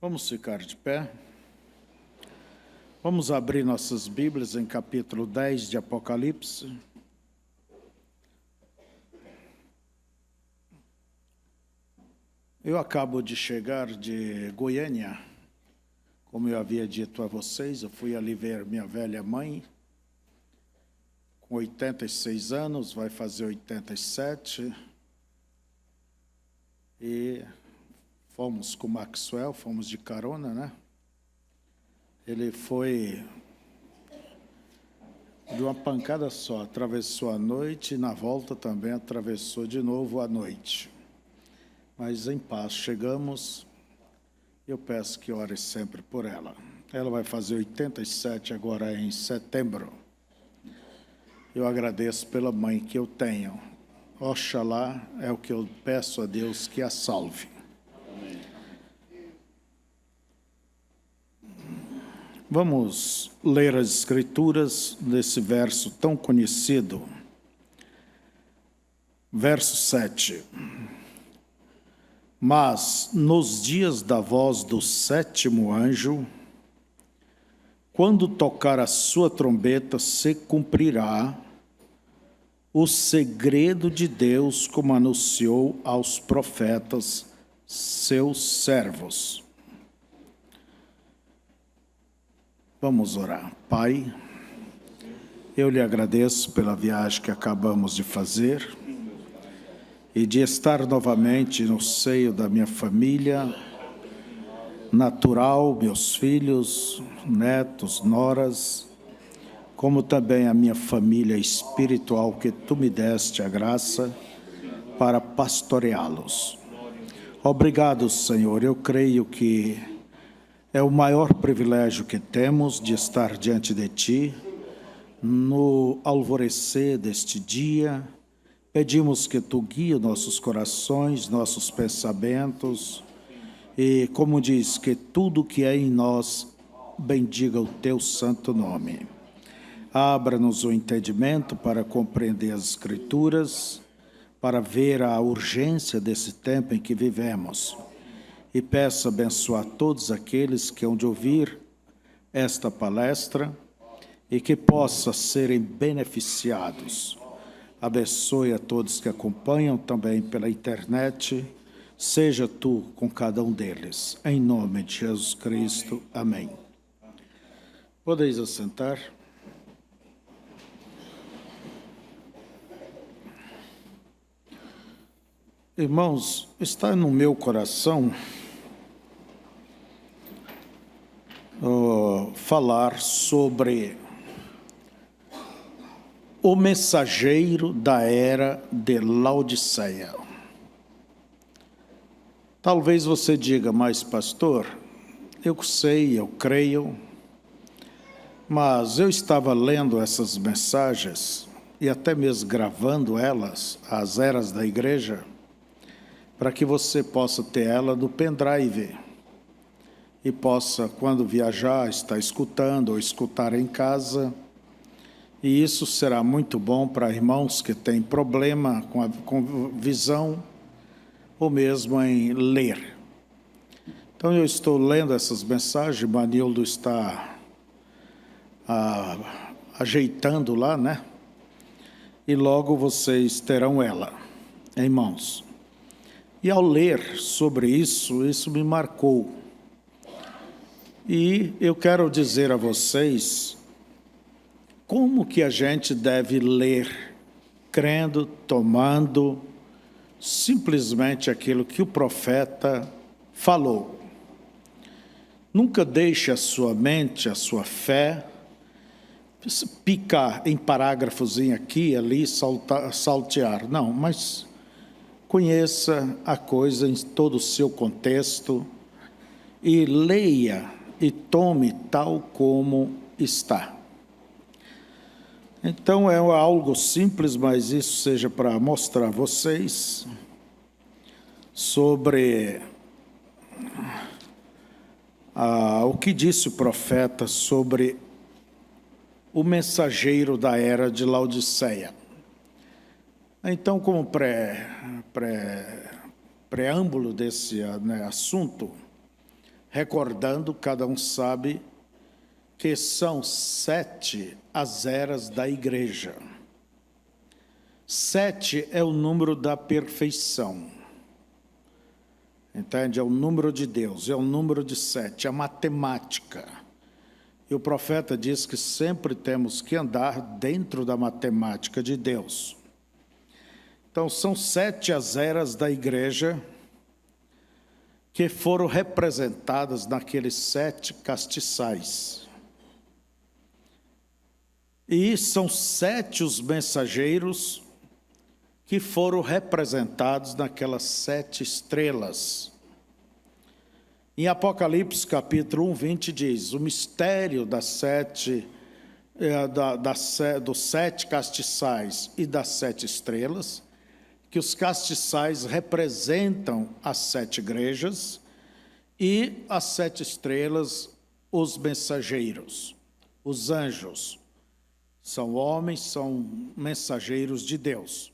Vamos ficar de pé. Vamos abrir nossas Bíblias em capítulo 10 de Apocalipse. Eu acabo de chegar de Goiânia. Como eu havia dito a vocês, eu fui ali ver minha velha mãe, com 86 anos, vai fazer 87. E fomos com o Maxwell, fomos de carona, né? Ele foi de uma pancada só, atravessou a noite e na volta também atravessou de novo a noite. Mas em paz chegamos. Eu peço que ore sempre por ela. Ela vai fazer 87 agora em setembro. Eu agradeço pela mãe que eu tenho. Oxalá é o que eu peço a Deus, que a salve. Vamos ler as Escrituras nesse verso tão conhecido. Verso 7. Mas nos dias da voz do sétimo anjo, quando tocar a sua trombeta, se cumprirá o segredo de Deus, como anunciou aos profetas, seus servos. Vamos orar. Pai, eu lhe agradeço pela viagem que acabamos de fazer e de estar novamente no seio da minha família natural, meus filhos, netos, noras, como também a minha família espiritual que tu me deste a graça para pastoreá-los. Obrigado, Senhor. Eu creio que é o maior privilégio que temos de estar diante de Ti no alvorecer deste dia. Pedimos que Tu guie nossos corações, nossos pensamentos e, como diz, que tudo que é em nós bendiga o Teu santo nome. Abra-nos o entendimento para compreender as Escrituras, para ver a urgência desse tempo em que vivemos. E peço abençoar todos aqueles que hão de ouvir esta palestra e que possam serem beneficiados. Abençoe a todos que acompanham também pela internet. Seja Tu com cada um deles. Em nome de Jesus Cristo. Amém. Podeis assentar. Irmãos, está no meu coração falar sobre o mensageiro da era de Laodiceia. Talvez você diga, mas pastor, eu sei, eu creio, mas eu estava lendo essas mensagens e até mesmo gravando elas, as eras da igreja, para que você possa ter ela no pendrive e possa, quando viajar, estar escutando ou escutar em casa. E isso será muito bom para irmãos que têm problema com visão ou mesmo em ler. Então, eu estou lendo essas mensagens, Manildo está ajeitando lá, né? E logo vocês terão ela em mãos. E ao ler sobre isso, isso me marcou. E eu quero dizer a vocês como que a gente deve ler, crendo, tomando simplesmente aquilo que o profeta falou. Nunca deixe a sua mente, a sua fé, picar em parágrafozinho aqui e ali, saltear. Não, mas conheça a coisa em todo o seu contexto e leia e tome tal como está. Então é algo simples, mas isso seja para mostrar a vocês sobre o que disse o profeta sobre o mensageiro da era de Laodiceia. Então, como preâmbulo desse assunto, recordando, cada um sabe, que são 7 as eras da igreja. 7 é o número da perfeição. Entende? É o número de Deus, é o número de 7, a matemática. E o profeta diz que sempre temos que andar dentro da matemática de Deus. Então, são 7 as eras da igreja que foram representadas naqueles 7 castiçais. E são 7 os mensageiros que foram representados naquelas 7 estrelas. Em Apocalipse, capítulo 1, 20, diz, o mistério dos 7 castiçais e das 7 estrelas, que os castiçais representam as 7 igrejas e as 7 estrelas, os mensageiros, os anjos. São homens, são mensageiros de Deus.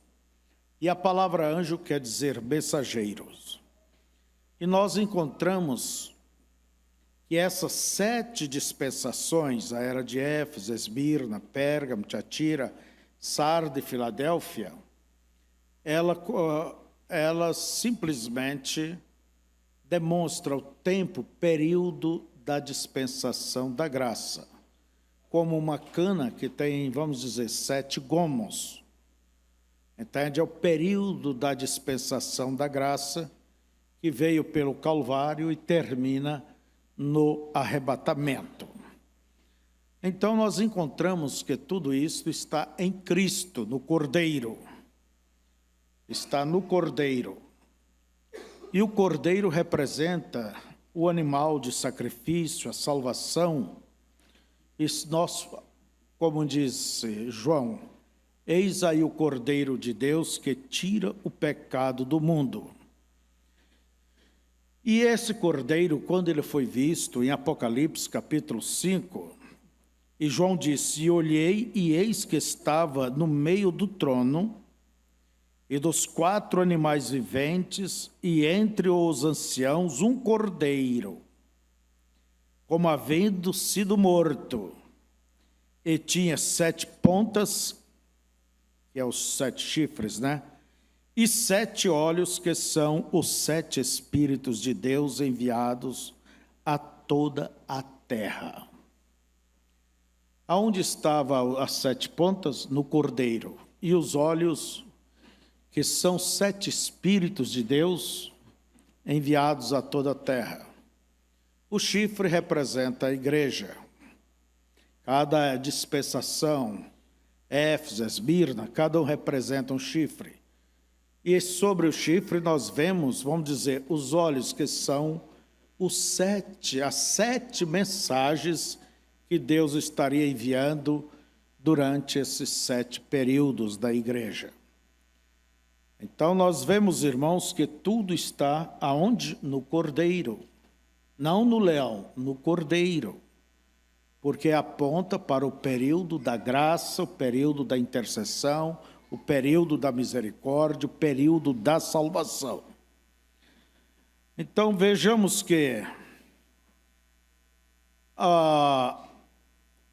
E a palavra anjo quer dizer mensageiros. E nós encontramos que essas 7 dispensações, a era de Éfeso, Esmirna, Pérgamo, Tiatira, Sardes e Filadélfia, ela simplesmente demonstra o tempo, período da dispensação da graça, como uma cana que tem, vamos dizer, 7 gomos. Entende? É o período da dispensação da graça que veio pelo Calvário e termina no arrebatamento. Então, nós encontramos que tudo isso está em Cristo, no Cordeiro. Está no Cordeiro. E o Cordeiro representa o animal de sacrifício, a salvação. E nós, como disse João, eis aí o Cordeiro de Deus que tira o pecado do mundo. E esse Cordeiro, quando ele foi visto em Apocalipse, capítulo 5, e João disse, e olhei, e eis que estava no meio do trono, e dos 4 animais viventes, e entre os anciãos, um Cordeiro, como havendo sido morto, e tinha 7 pontas, que é os 7 chifres, né? E 7 olhos, que são os 7 Espíritos de Deus enviados a toda a terra. Aonde estavam as 7 pontas? No Cordeiro. E os olhos, que são 7 Espíritos de Deus enviados a toda a terra. O chifre representa a igreja. Cada dispensação, Éfeso, Esmirna, cada um representa um chifre. E sobre o chifre nós vemos, vamos dizer, os olhos, que são as 7 mensagens que Deus estaria enviando durante esses 7 períodos da igreja. Então nós vemos, irmãos, que tudo está aonde? No Cordeiro. Não no leão, no Cordeiro. Porque aponta para o período da graça, o período da intercessão, o período da misericórdia, o período da salvação. Então, vejamos que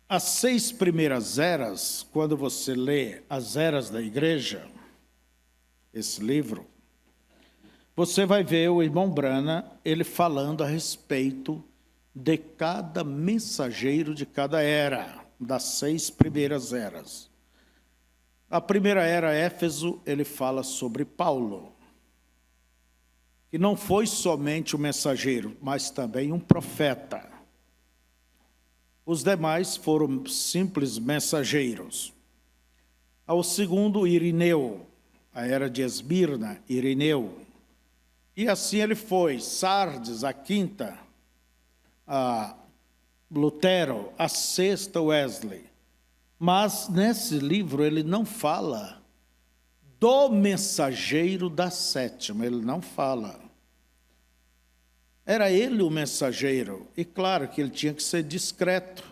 as 6 primeiras eras, quando você lê as eras da igreja, esse livro, você vai ver o irmão Brana, ele falando a respeito de cada mensageiro de cada era, das 6 primeiras eras. A primeira era, Éfeso, ele fala sobre Paulo, que não foi somente um mensageiro, mas também um profeta. Os demais foram simples mensageiros. Ao segundo, Irineu, a era de Esmirna, Irineu. E assim ele foi, Sardes, a quinta, a Lutero, a sexta, Wesley. Mas nesse livro ele não fala do mensageiro da 7ª, ele não fala. Era ele o mensageiro, e claro que ele tinha que ser discreto.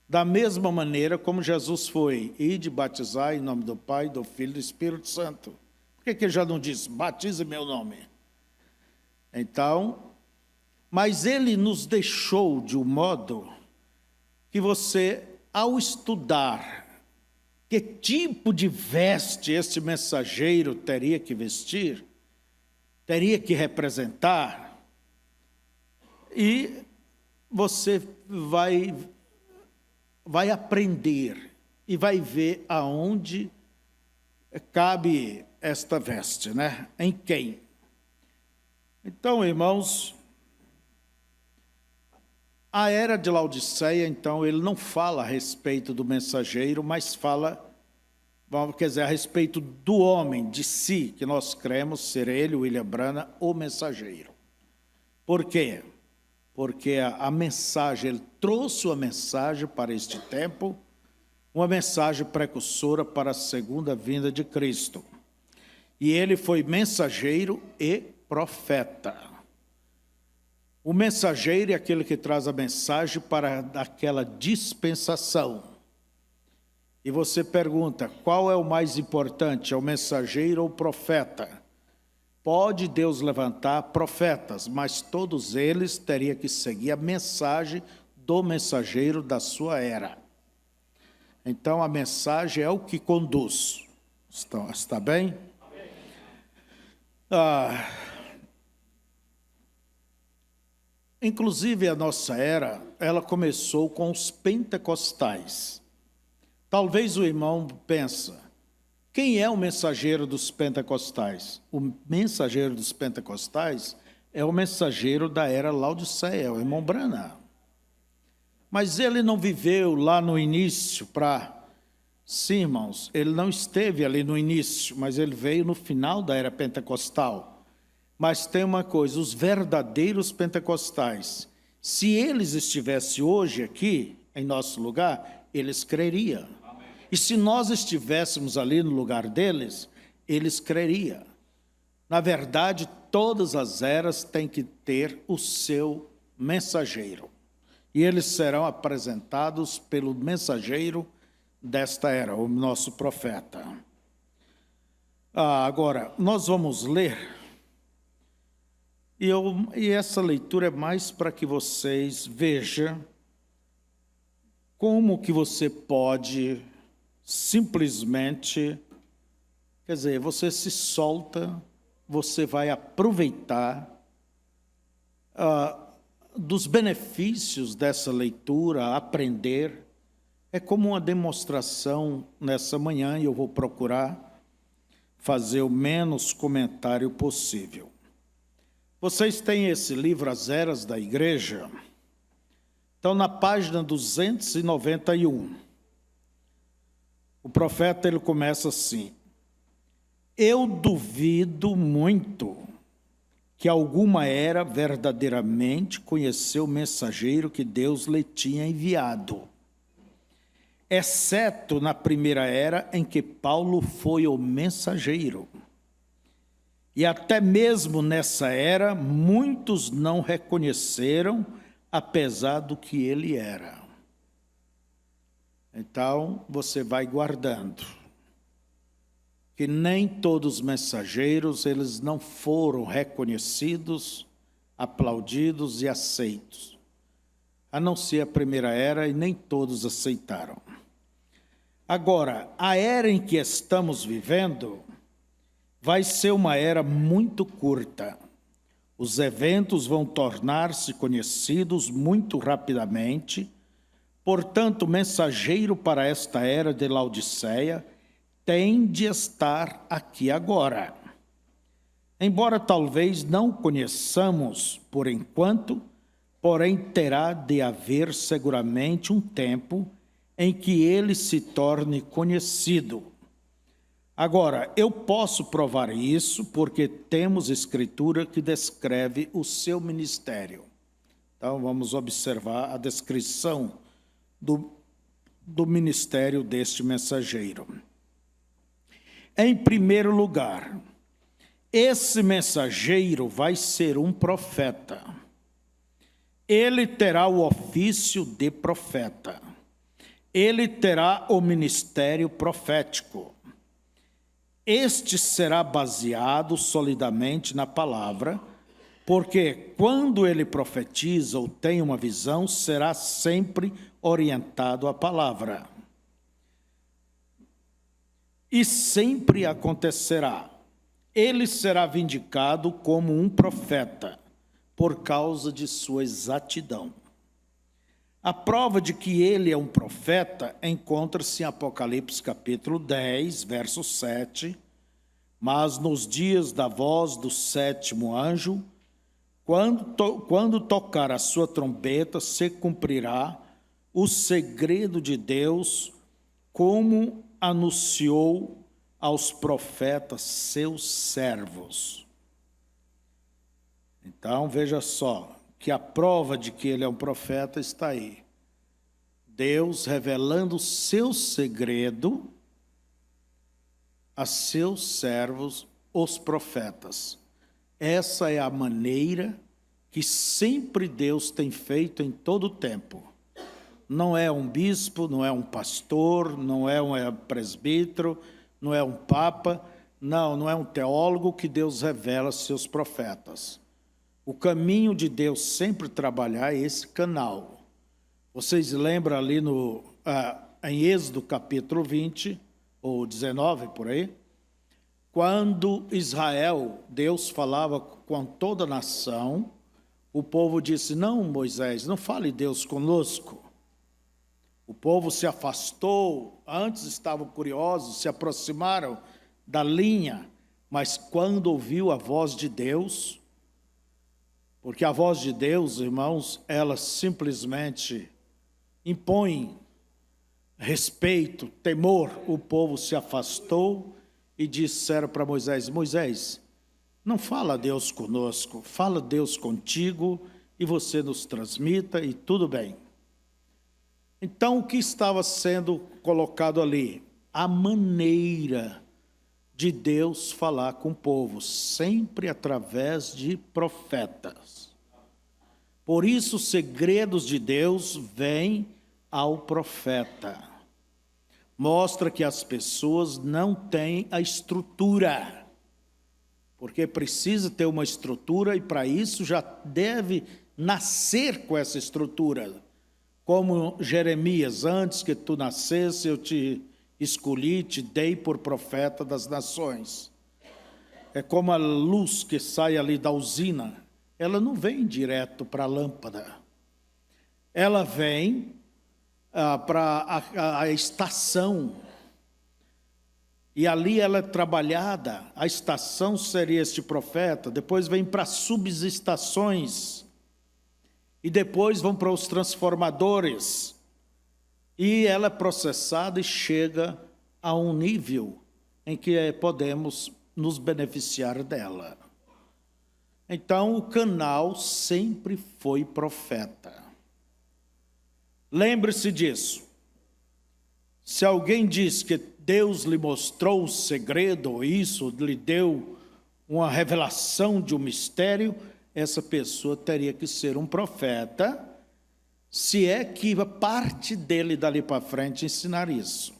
Da mesma maneira como Jesus foi, ide batizar em nome do Pai, do Filho e do Espírito Santo. Por que ele já não disse, batize em meu nome? Então, Mas ele nos deixou de um modo que você, ao estudar que tipo de veste este mensageiro teria que vestir, teria que representar, e você vai aprender e vai ver aonde cabe esta veste, né? Em quem? Então, irmãos, a era de Laodiceia, então, ele não fala a respeito do mensageiro, mas fala, quer dizer, a respeito do homem, de si, que nós cremos ser ele, William Branham, o mensageiro. Por quê? Porque a mensagem, ele trouxe uma mensagem para este tempo, uma mensagem precursora para a segunda vinda de Cristo. E ele foi mensageiro e profeta. O mensageiro é aquele que traz a mensagem para aquela dispensação. E você pergunta, qual é o mais importante, é o mensageiro ou o profeta? Pode Deus levantar profetas, mas todos eles teriam que seguir a mensagem do mensageiro da sua era. Então, a mensagem é o que conduz. Está bem? Inclusive, a nossa era, ela começou com os pentecostais. Talvez o irmão pensa, quem é o mensageiro dos pentecostais? O mensageiro dos pentecostais é o mensageiro da era Laodiceia, o irmão Branham. Mas ele não viveu lá no início para... Sim, irmãos, ele não esteve ali no início, mas ele veio no final da era pentecostal. Mas tem uma coisa, os verdadeiros pentecostais, se eles estivessem hoje aqui, em nosso lugar, eles creriam. E se nós estivéssemos ali no lugar deles, eles creriam. Na verdade, todas as eras têm que ter o seu mensageiro. E eles serão apresentados pelo mensageiro desta era, o nosso profeta. Agora, nós vamos ler... E essa leitura é mais para que vocês vejam como que você pode simplesmente, quer dizer, você se solta, você vai aproveitar dos benefícios dessa leitura, aprender. É como uma demonstração nessa manhã, e eu vou procurar fazer o menos comentário possível. Vocês têm esse livro, As Eras da Igreja? Então, na página 291, o profeta ele começa assim: eu duvido muito que alguma era verdadeiramente conheceu o mensageiro que Deus lhe tinha enviado, exceto na primeira era em que Paulo foi o mensageiro. E até mesmo nessa era, muitos não reconheceram, apesar do que ele era. Então, você vai guardando. Que nem todos os mensageiros, eles não foram reconhecidos, aplaudidos e aceitos. A não ser a primeira era, e nem todos aceitaram. Agora, a era em que estamos vivendo... vai ser uma era muito curta. Os eventos vão tornar-se conhecidos muito rapidamente. Portanto, o mensageiro para esta era de Laodiceia tem de estar aqui agora. Embora talvez não conheçamos por enquanto, porém terá de haver seguramente um tempo em que ele se torne conhecido. Agora, eu posso provar isso porque temos escritura que descreve o seu ministério. Então, vamos observar a descrição do ministério deste mensageiro. Em primeiro lugar, esse mensageiro vai ser um profeta. Ele terá o ofício de profeta. Ele terá o ministério profético. Este será baseado solidamente na palavra, Porque quando ele profetiza ou tem uma visão, será sempre orientado à palavra. E sempre acontecerá. Ele será vindicado como um profeta, por causa de sua exatidão. A prova de que ele é um profeta encontra-se em Apocalipse capítulo 10, verso 7. Mas nos dias da voz do sétimo anjo, quando tocar a sua trombeta, se cumprirá o segredo de Deus, como anunciou aos profetas seus servos. Então, veja só, que a prova de que ele é um profeta está aí. Deus revelando o seu segredo a seus servos, os profetas. Essa é a maneira que sempre Deus tem feito em todo o tempo. Não é um bispo, não é um pastor, não é um presbítero, não é um papa, não é um teólogo que Deus revela a seus profetas. O caminho de Deus sempre trabalhar é esse canal. Vocês lembram ali em Êxodo capítulo 20, ou 19, por aí, quando Israel, Deus falava com toda a nação, o povo disse, não, Moisés, não fale Deus conosco. O povo se afastou, antes estavam curiosos, se aproximaram da linha, mas quando ouviu a voz de Deus, porque a voz de Deus, irmãos, ela simplesmente impõe respeito, temor, o povo se afastou e disseram para Moisés, Moisés, não fala Deus conosco, fala Deus contigo e você nos transmita e tudo bem. Então, o que estava sendo colocado ali? A maneira de Deus falar com o povo, sempre através de profetas. Por isso, os segredos de Deus vêm ao profeta. Mostra que as pessoas não têm a estrutura, porque precisa ter uma estrutura e para isso já deve nascer com essa estrutura. Como Jeremias, antes que tu nascesse, eu te escolhi, te dei por profeta das nações. É como a luz que sai ali da usina, ela não vem direto para a lâmpada. Ela vem para a estação, e ali ela é trabalhada, a estação seria este profeta, depois vem para subestações, e depois vão para os transformadores, e ela é processada e chega a um nível em que podemos nos beneficiar dela. Então, o canal sempre foi profeta. Lembre-se disso. Se alguém diz que Deus lhe mostrou um segredo, ou isso, lhe deu uma revelação de um mistério, essa pessoa teria que ser um profeta, se é que parte dele dali para frente ensinar isso.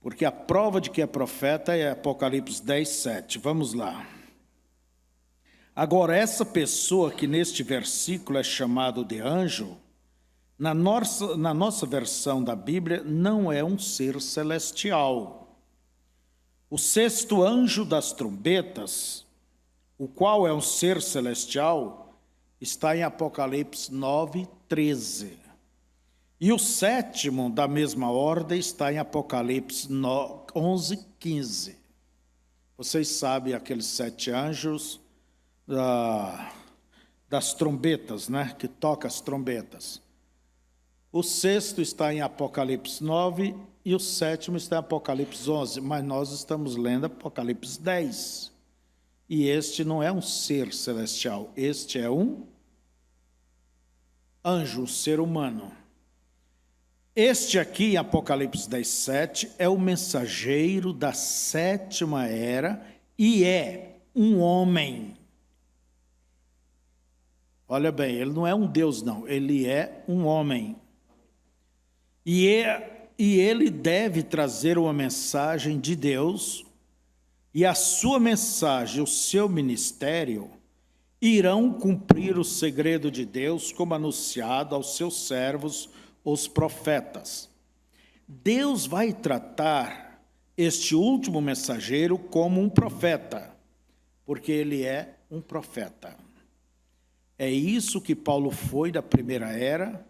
Porque a prova de que é profeta é Apocalipse 10, 7. Vamos lá. Agora, essa pessoa que neste versículo é chamado de anjo, na nossa versão da Bíblia, não é um ser celestial. O sexto anjo das trombetas, o qual é um ser celestial, está em Apocalipse 9, 13. E o sétimo da mesma ordem está em Apocalipse 11, 15. Vocês sabem aqueles 7 anjos das trombetas, né? Que toca as trombetas. O sexto está em Apocalipse 9 e o sétimo está em Apocalipse 11, mas nós estamos lendo Apocalipse 10. E este não é um ser celestial, este é um anjo, um ser humano. Este aqui, em Apocalipse 10, 7, é o mensageiro da sétima era e é um homem. Olha bem, ele não é um Deus, não, ele é um homem. E ele deve trazer uma mensagem de Deus, e a sua mensagem, o seu ministério, irão cumprir o segredo de Deus como anunciado aos seus servos, os profetas. Deus vai tratar este último mensageiro como um profeta, porque ele é um profeta. É isso que Paulo foi da primeira era,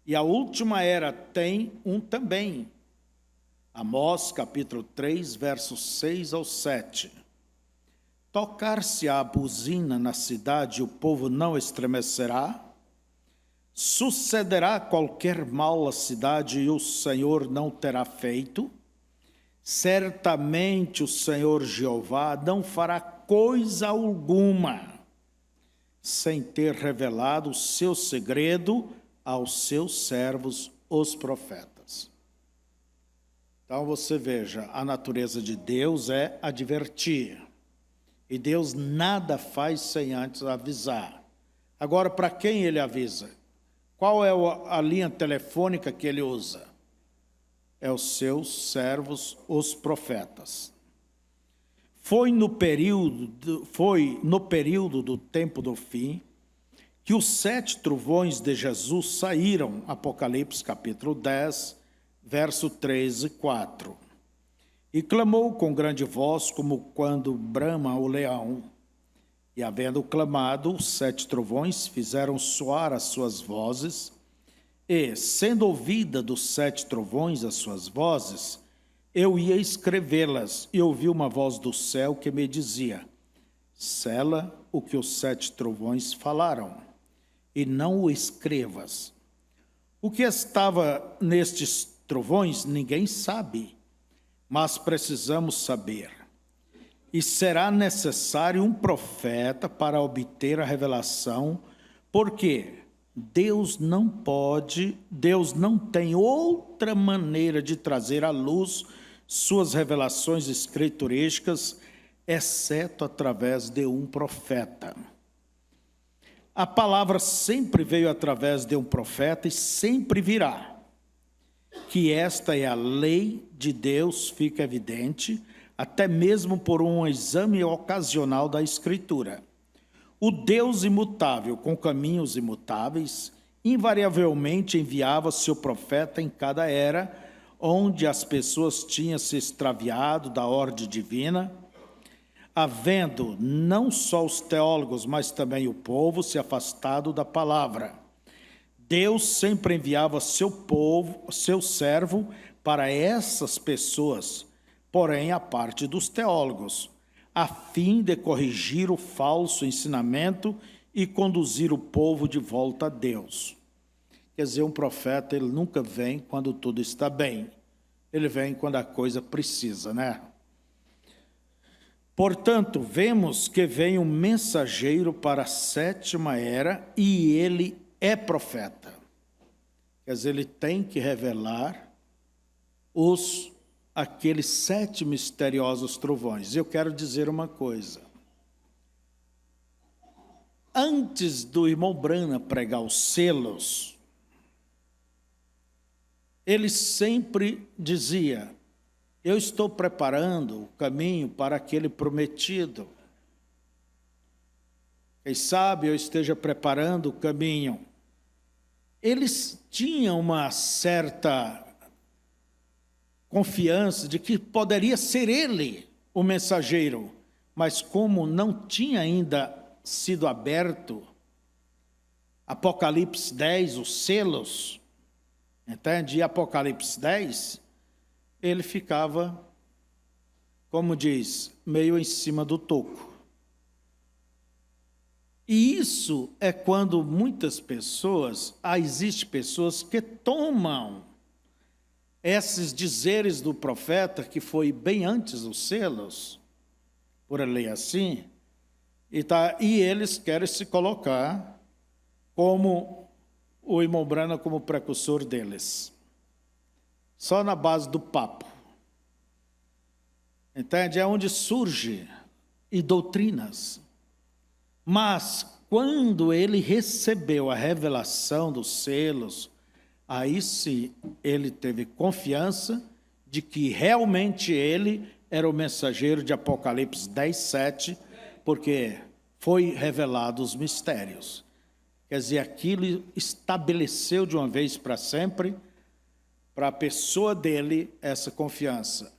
e a última era tem um também. Amós, capítulo 3, versos 6 ao 7. Tocar-se-á a buzina na cidade e o povo não estremecerá? Sucederá qualquer mal à cidade e o Senhor não terá feito? Certamente o Senhor Jeová não fará coisa alguma, sem ter revelado o seu segredo aos seus servos, os profetas. Então você veja, a natureza de Deus é advertir. E Deus nada faz sem antes avisar. Agora, para quem ele avisa? Qual é a linha telefônica que ele usa? É os seus servos, os profetas. Foi no período do tempo do fim que os 7 trovões de Jesus saíram, Apocalipse capítulo 10, verso 3 e 4. E clamou com grande voz, como quando brama o leão. E havendo clamado, os 7 trovões fizeram soar as suas vozes, e, sendo ouvida dos 7 trovões as suas vozes, eu ia escrevê-las, e ouvi uma voz do céu que me dizia: sela o que os 7 trovões falaram, e não o escrevas. O que estava nestes trovões ninguém sabe, mas precisamos saber. E será necessário um profeta para obter a revelação, porque Deus não tem outra maneira de trazer à luz suas revelações escriturísticas, exceto através de um profeta. A palavra sempre veio através de um profeta e sempre virá. Que esta é a lei de Deus fica evidente, até mesmo por um exame ocasional da Escritura. O Deus imutável, com caminhos imutáveis, invariavelmente enviava seu profeta em cada era, onde as pessoas tinham se extraviado da ordem divina, havendo não só os teólogos, mas também o povo se afastado da palavra. Deus sempre enviava seu povo, seu servo, para essas pessoas, porém a parte dos teólogos, a fim de corrigir o falso ensinamento e conduzir o povo de volta a Deus. Quer dizer, um profeta, ele nunca vem quando tudo está bem. Ele vem quando a coisa precisa, né? Portanto, vemos que vem um mensageiro para a 7ª era e ele é profeta. Quer dizer, ele tem que revelar aqueles 7 misteriosos trovões. Eu quero dizer uma coisa. Antes do irmão Brana pregar os selos, ele sempre dizia: eu estou preparando o caminho para aquele prometido. Quem sabe eu esteja preparando o caminho. Eles tinham uma certa confiança de que poderia ser ele o mensageiro, mas como não tinha ainda sido aberto, Apocalipse 10, os selos, entende? Apocalipse 10, ele ficava, como diz, meio em cima do toco. E isso é quando muitas pessoas, existem pessoas que tomam esses dizeres do profeta, que foi bem antes dos selos, por ler assim, e eles querem se colocar como o irmão Brana, como precursor deles. Só na base do papo. Entende? É onde surge e doutrinas. Mas, quando ele recebeu a revelação dos selos, aí sim ele teve confiança de que realmente ele era o mensageiro de Apocalipse 10:7, porque foi revelado os mistérios. Quer dizer, aquilo estabeleceu de uma vez para sempre, para a pessoa dele, essa confiança.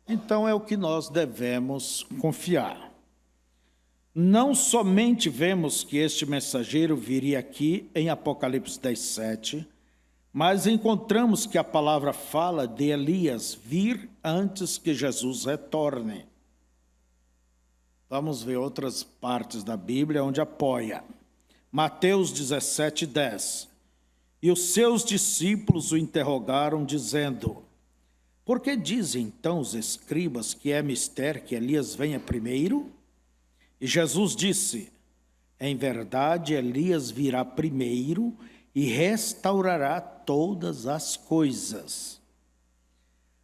Então é o que nós devemos confiar. Não somente vemos que este mensageiro viria aqui em Apocalipse 10:7, mas encontramos que a palavra fala de Elias vir antes que Jesus retorne. Vamos ver outras partes da Bíblia onde apoia. Mateus 17:10. E os seus discípulos o interrogaram, dizendo: por que dizem então os escribas que é mister que Elias venha primeiro? E Jesus disse: em verdade, Elias virá primeiro e restaurará todas as coisas.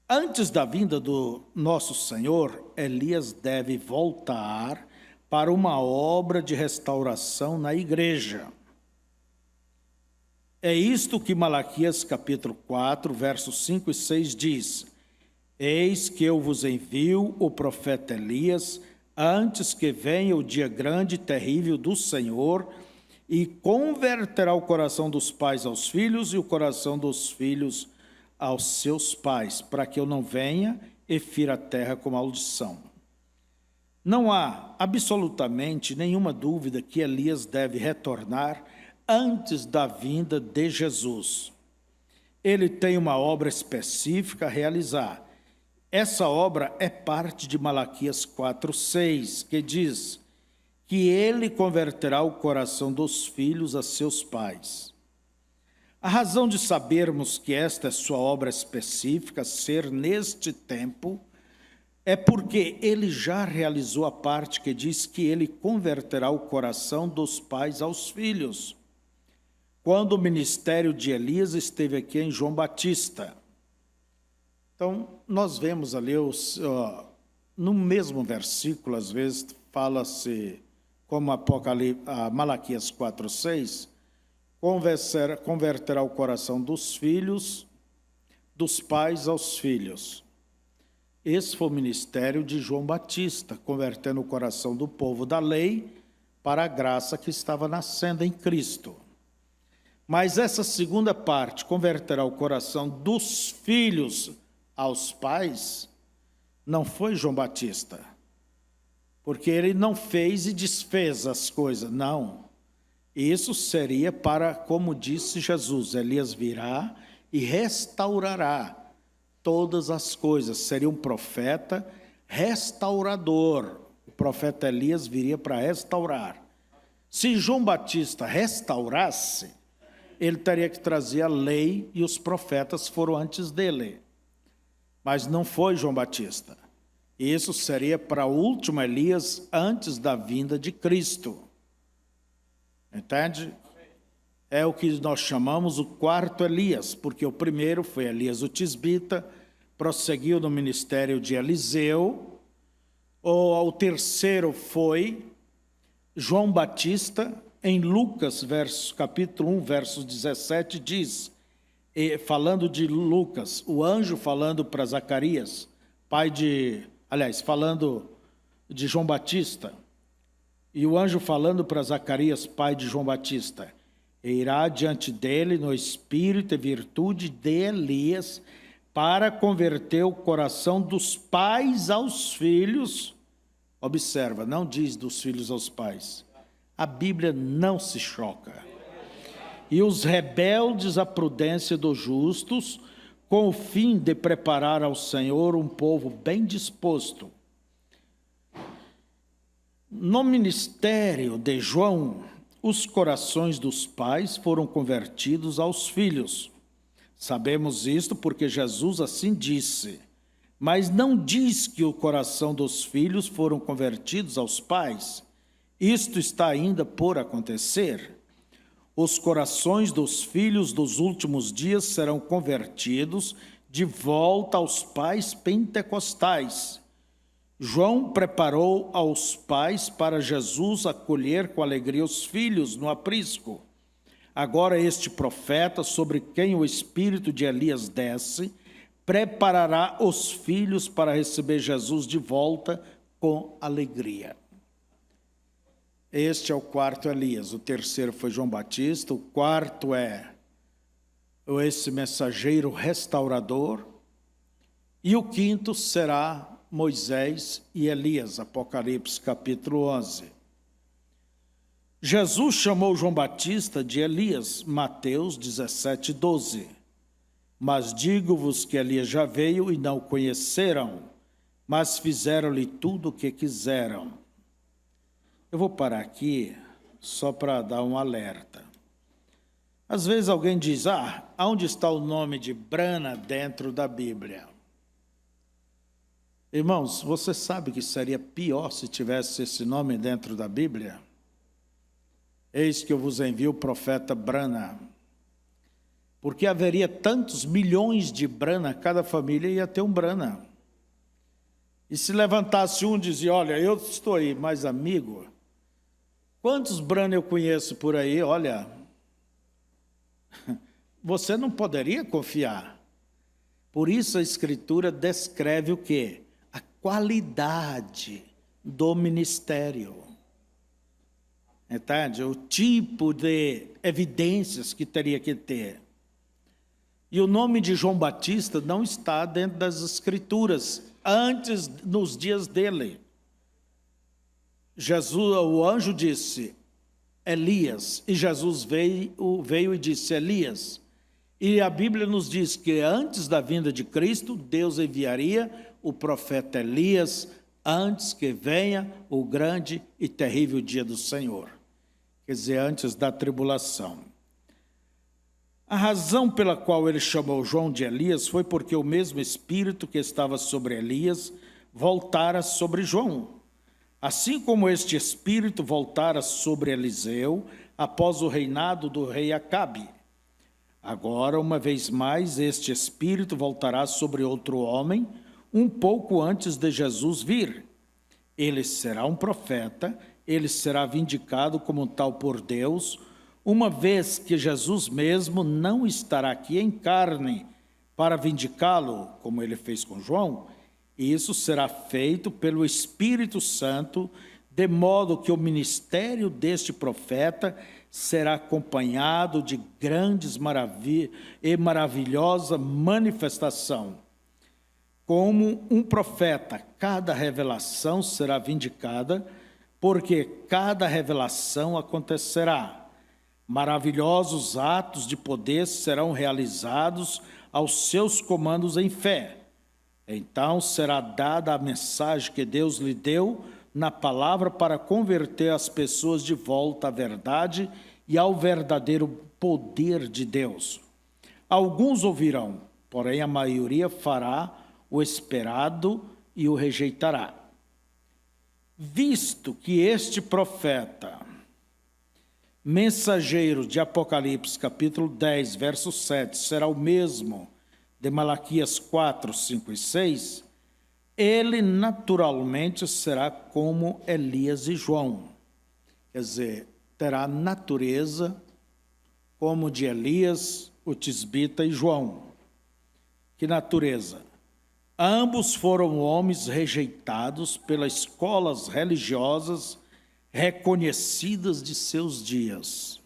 Antes da vinda do nosso Senhor, Elias deve voltar para uma obra de restauração na igreja. É isto que Malaquias capítulo 4, versos 5 e 6 diz: eis que eu vos envio o profeta Elias, antes que venha o dia grande e terrível do Senhor, e converterá o coração dos pais aos filhos e o coração dos filhos aos seus pais, para que eu não venha e fira a terra com maldição. Não há absolutamente nenhuma dúvida que Elias deve retornar antes da vinda de Jesus. Ele tem uma obra específica a realizar. Essa obra é parte de Malaquias 4:6, que diz que ele converterá o coração dos filhos a seus pais. A razão de sabermos que esta é sua obra específica, ser neste tempo, é porque ele já realizou a parte que diz que ele converterá o coração dos pais aos filhos, quando o ministério de Elias esteve aqui em João Batista. Então, nós vemos ali, no mesmo versículo, às vezes fala-se, como Malaquias 4:6, converterá o coração dos filhos, dos pais aos filhos. Esse foi o ministério de João Batista, convertendo o coração do povo da lei para a graça que estava nascendo em Cristo. Mas essa segunda parte, converterá o coração dos filhos aos pais, não foi João Batista, porque ele não fez e desfez as coisas, não. Isso seria para, como disse Jesus, Elias virá e restaurará todas as coisas. Seria um profeta restaurador. O profeta Elias viria para restaurar. Se João Batista restaurasse, ele teria que trazer a lei, e os profetas foram antes dele. Mas não foi João Batista. Isso seria para o último Elias antes da vinda de Cristo. Entende? É o que nós chamamos o quarto Elias, porque o primeiro foi Elias o Tisbita, prosseguiu no ministério de Eliseu. O terceiro foi João Batista. Em Lucas, capítulo 1, versos 17, diz, falando de Lucas, o anjo falando para Zacarias, falando de João Batista, e o anjo falando para Zacarias, pai de João Batista, irá diante dele no espírito e virtude de Elias, para converter o coração dos pais aos filhos. Observa, não diz dos filhos aos pais. A Bíblia não se choca. E os rebeldes à prudência dos justos, com o fim de preparar ao Senhor um povo bem disposto. No ministério de João, os corações dos pais foram convertidos aos filhos. Sabemos isto porque Jesus assim disse, mas não diz que o coração dos filhos foram convertidos aos pais. Isto está ainda por acontecer. Os corações dos filhos dos últimos dias serão convertidos de volta aos pais pentecostais. João preparou aos pais para Jesus acolher com alegria os filhos no aprisco. Agora este profeta, sobre quem o espírito de Elias desce, preparará os filhos para receber Jesus de volta com alegria. Este é o quarto Elias. O terceiro foi João Batista. O quarto é esse mensageiro restaurador. E o quinto será Moisés e Elias, Apocalipse capítulo 11. Jesus chamou João Batista de Elias, Mateus 17, 12. Mas digo-vos que Elias já veio e não o conheceram, mas fizeram-lhe tudo o que quiseram. Eu vou parar aqui só para dar um alerta. Às vezes alguém diz, onde está o nome de Brana dentro da Bíblia? Irmãos, você sabe que seria pior se tivesse esse nome dentro da Bíblia? Eis que eu vos envio o profeta Brana. Porque haveria tantos milhões de Brana, cada família ia ter um Brana. E se levantasse um e dizia, olha, eu estou aí, mas amigo, quantos Brana eu conheço por aí? Olha, você não poderia confiar. Por isso a Escritura descreve o quê? A qualidade do ministério. Entende? O tipo de evidências que teria que ter. E o nome de João Batista não está dentro das Escrituras, antes, nos dias dele. O anjo disse, Elias, e Jesus veio e disse, Elias. E a Bíblia nos diz que antes da vinda de Cristo, Deus enviaria o profeta Elias, antes que venha o grande e terrível dia do Senhor. Quer dizer, antes da tribulação. A razão pela qual ele chamou João de Elias foi porque o mesmo Espírito que estava sobre Elias voltara sobre João. Assim como este Espírito voltara sobre Eliseu após o reinado do rei Acabe. Agora, uma vez mais, este Espírito voltará sobre outro homem, um pouco antes de Jesus vir. Ele será um profeta, ele será vindicado como tal por Deus, uma vez que Jesus mesmo não estará aqui em carne para vindicá-lo, como ele fez com João, e isso será feito pelo Espírito Santo, de modo que o ministério deste profeta será acompanhado de grandes e maravilhosa manifestação. Como um profeta, cada revelação será vindicada, porque cada revelação acontecerá. Maravilhosos atos de poder serão realizados aos seus comandos em fé. Então será dada a mensagem que Deus lhe deu na palavra para converter as pessoas de volta à verdade e ao verdadeiro poder de Deus. Alguns ouvirão, porém a maioria fará o esperado e o rejeitará. Visto que este profeta, mensageiro de Apocalipse, capítulo 10, verso 7, será o mesmo de Malaquias 4, 5 e 6, ele naturalmente será como Elias e João. Quer dizer, terá natureza como de Elias, o tisbita e João. Que natureza? Ambos foram homens rejeitados pelas escolas religiosas reconhecidas de seus dias.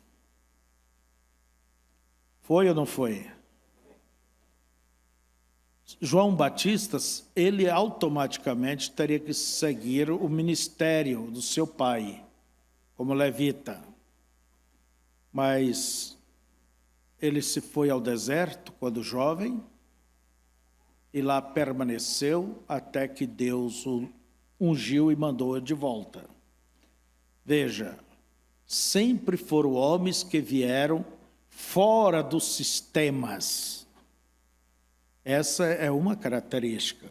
Foi ou não foi? João Batista, ele automaticamente teria que seguir o ministério do seu pai, como levita. Mas ele se foi ao deserto quando jovem, e lá permaneceu até que Deus o ungiu e mandou de volta. Veja, sempre foram homens que vieram fora dos sistemas. Essa é uma característica.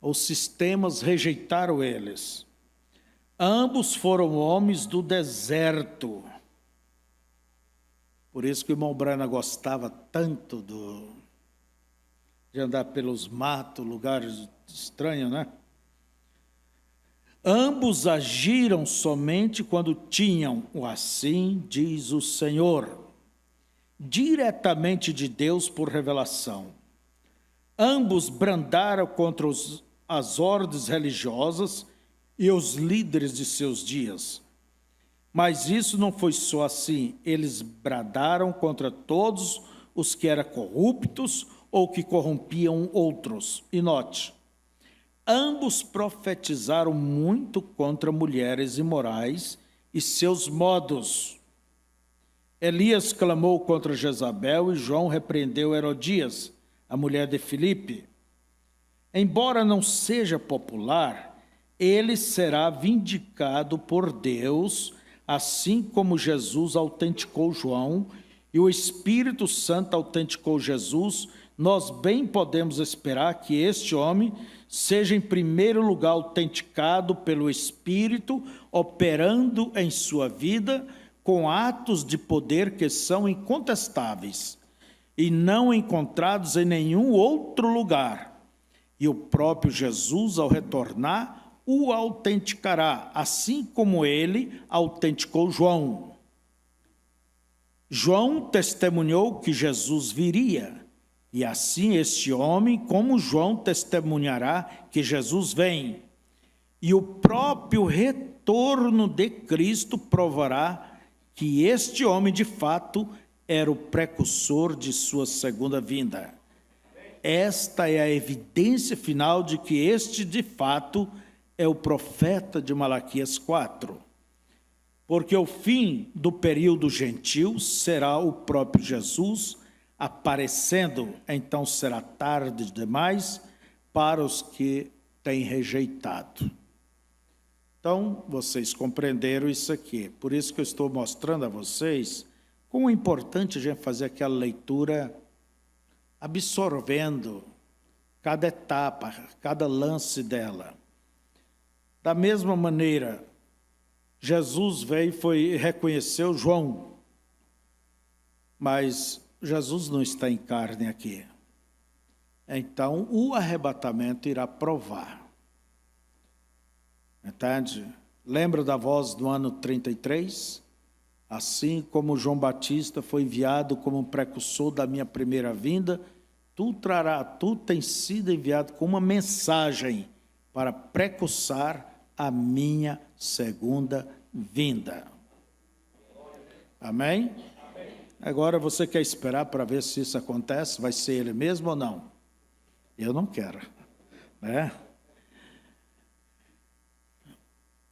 Os sistemas rejeitaram eles. Ambos foram homens do deserto. Por isso que o irmão Brana gostava tanto de andar pelos matos, lugares estranhos, né? Ambos agiram somente quando tinham o assim diz o Senhor, diretamente de Deus por revelação. Ambos brandaram contra as ordens religiosas e os líderes de seus dias. Mas isso não foi só assim. Eles bradaram contra todos os que eram corruptos ou que corrompiam outros. E note, ambos profetizaram muito contra mulheres imorais e seus modos. Elias clamou contra Jezabel e João repreendeu Herodias, a mulher de Filipe. Embora não seja popular, ele será vindicado por Deus, assim como Jesus autenticou João e o Espírito Santo autenticou Jesus. Nós bem podemos esperar que este homem seja em primeiro lugar autenticado pelo Espírito, operando em sua vida com atos de poder que são incontestáveis e não encontrados em nenhum outro lugar. E o próprio Jesus, ao retornar, o autenticará, assim como ele autenticou João. João testemunhou que Jesus viria, e assim este homem, como João, testemunhará que Jesus vem. E o próprio retorno de Cristo provará que este homem, de fato, era o precursor de sua segunda vinda. Esta é a evidência final de que este, de fato, é o profeta de Malaquias 4. Porque o fim do período gentil será o próprio Jesus aparecendo, então será tarde demais para os que têm rejeitado. Então, vocês compreenderam isso aqui. Por isso que eu estou mostrando a vocês como é importante a gente fazer aquela leitura absorvendo cada etapa, cada lance dela. Da mesma maneira, Jesus veio e reconheceu João, mas Jesus não está em carne aqui. Então, o arrebatamento irá provar. Entende? Lembra da voz do ano 33? Assim como João Batista foi enviado como um precursor da minha primeira vinda, tu tens sido enviado com uma mensagem para precursar a minha segunda vinda. Amém? Agora você quer esperar para ver se isso acontece? Vai ser ele mesmo ou não? Eu não quero, né?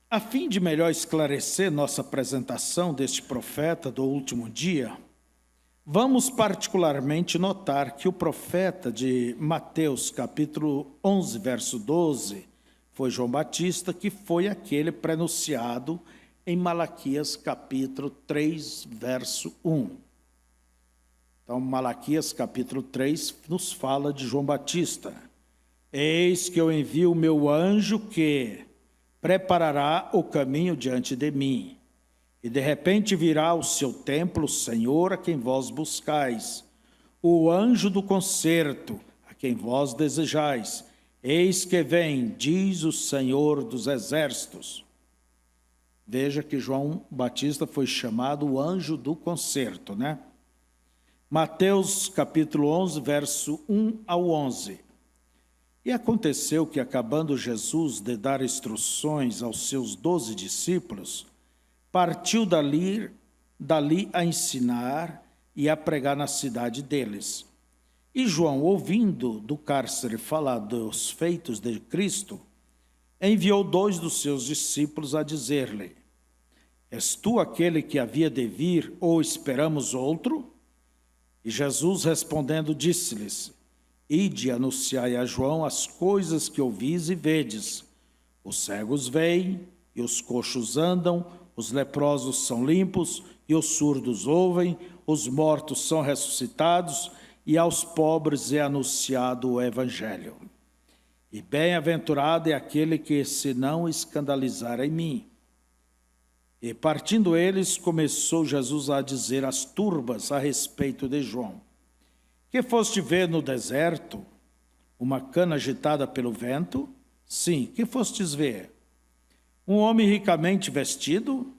A fim de melhor esclarecer nossa apresentação deste profeta do último dia, vamos particularmente notar que o profeta de Mateus, capítulo 11, verso 12, foi João Batista, que foi aquele prenunciado em Malaquias, capítulo 3, verso 1. Então, Malaquias, capítulo 3, nos fala de João Batista. Eis que eu envio o meu anjo que preparará o caminho diante de mim. E de repente virá ao seu templo o Senhor a quem vós buscais, o anjo do concerto a quem vós desejais. Eis que vem, diz o Senhor dos exércitos. Veja que João Batista foi chamado o anjo do concerto, né? Mateus capítulo 11, verso 1 ao 11. E aconteceu que, acabando Jesus de dar instruções aos seus 12 discípulos, partiu dali a ensinar e a pregar na cidade deles. E João, ouvindo do cárcere falar dos feitos de Cristo, enviou 2 dos seus discípulos a dizer-lhe: És tu aquele que havia de vir, ou esperamos outro? E Jesus respondendo disse-lhes: Ide, anunciai a João as coisas que ouvis e vedes. Os cegos veem, e os coxos andam, os leprosos são limpos, e os surdos ouvem, os mortos são ressuscitados, e aos pobres é anunciado o Evangelho. E bem-aventurado é aquele que se não escandalizar em mim. E partindo eles, começou Jesus a dizer às turbas a respeito de João: Que foste ver no deserto? Uma cana agitada pelo vento? Sim, que fostes ver? Um homem ricamente vestido?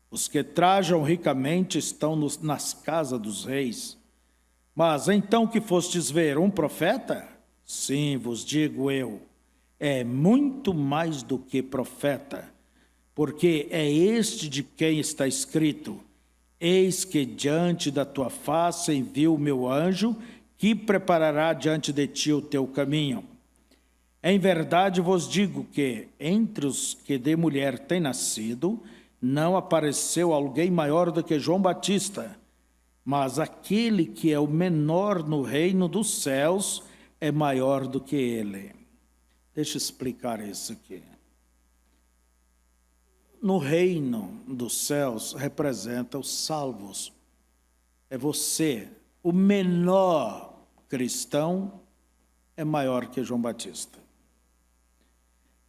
Os que trajam ricamente estão nas casas dos reis. Mas então que fostes ver? Um profeta? Sim, vos digo eu, é muito mais do que profeta, porque é este de quem está escrito: eis que diante da tua face envio o meu anjo, que preparará diante de ti o teu caminho. Em verdade vos digo que, entre os que de mulher têm nascido, não apareceu alguém maior do que João Batista, mas aquele que é o menor no reino dos céus é maior do que ele. Deixa eu explicar isso aqui. No reino dos céus representa os salvos. É você, o menor cristão é maior que João Batista.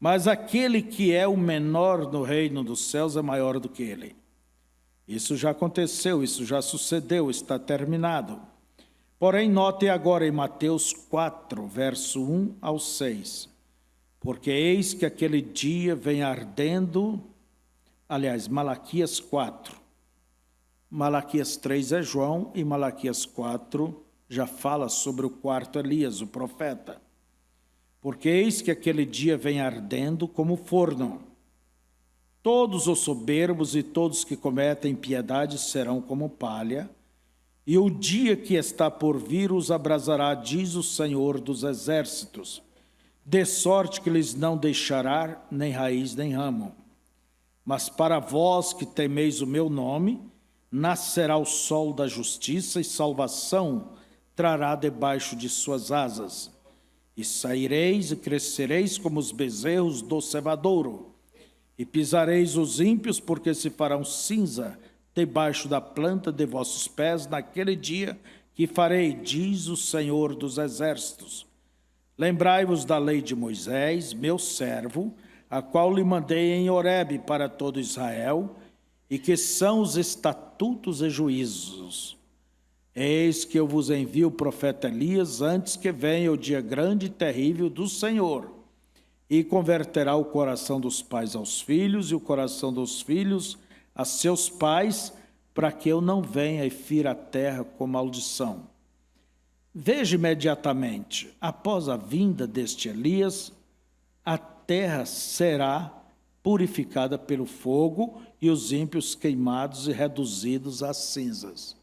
Mas aquele que é o menor no reino dos céus é maior do que ele. Isso já aconteceu, isso já sucedeu, está terminado. Porém, note agora em Mateus 4, verso 1 ao 6. Porque eis que aquele dia vem ardendo, aliás, Malaquias 4. Malaquias 3 é João e Malaquias 4 já fala sobre o quarto Elias, o profeta. Porque eis que aquele dia vem ardendo como forno. Todos os soberbos e todos que cometem impiedade serão como palha, e o dia que está por vir os abrasará, diz o Senhor dos Exércitos, de sorte que lhes não deixará nem raiz nem ramo. Mas para vós que temeis o meu nome, nascerá o sol da justiça e salvação trará debaixo de suas asas. E saireis e crescereis como os bezerros do cevadouro, e pisareis os ímpios, porque se farão cinza debaixo da planta de vossos pés naquele dia que farei, diz o Senhor dos Exércitos. Lembrai-vos da lei de Moisés, meu servo, a qual lhe mandei em Horebe para todo Israel, e que são os estatutos e juízos. Eis que eu vos envio o profeta Elias antes que venha o dia grande e terrível do Senhor, e converterá o coração dos pais aos filhos e o coração dos filhos a seus pais, para que eu não venha e fira a terra com maldição. Veja imediatamente, após a vinda deste Elias, a terra será purificada pelo fogo e os ímpios queimados e reduzidos a cinzas.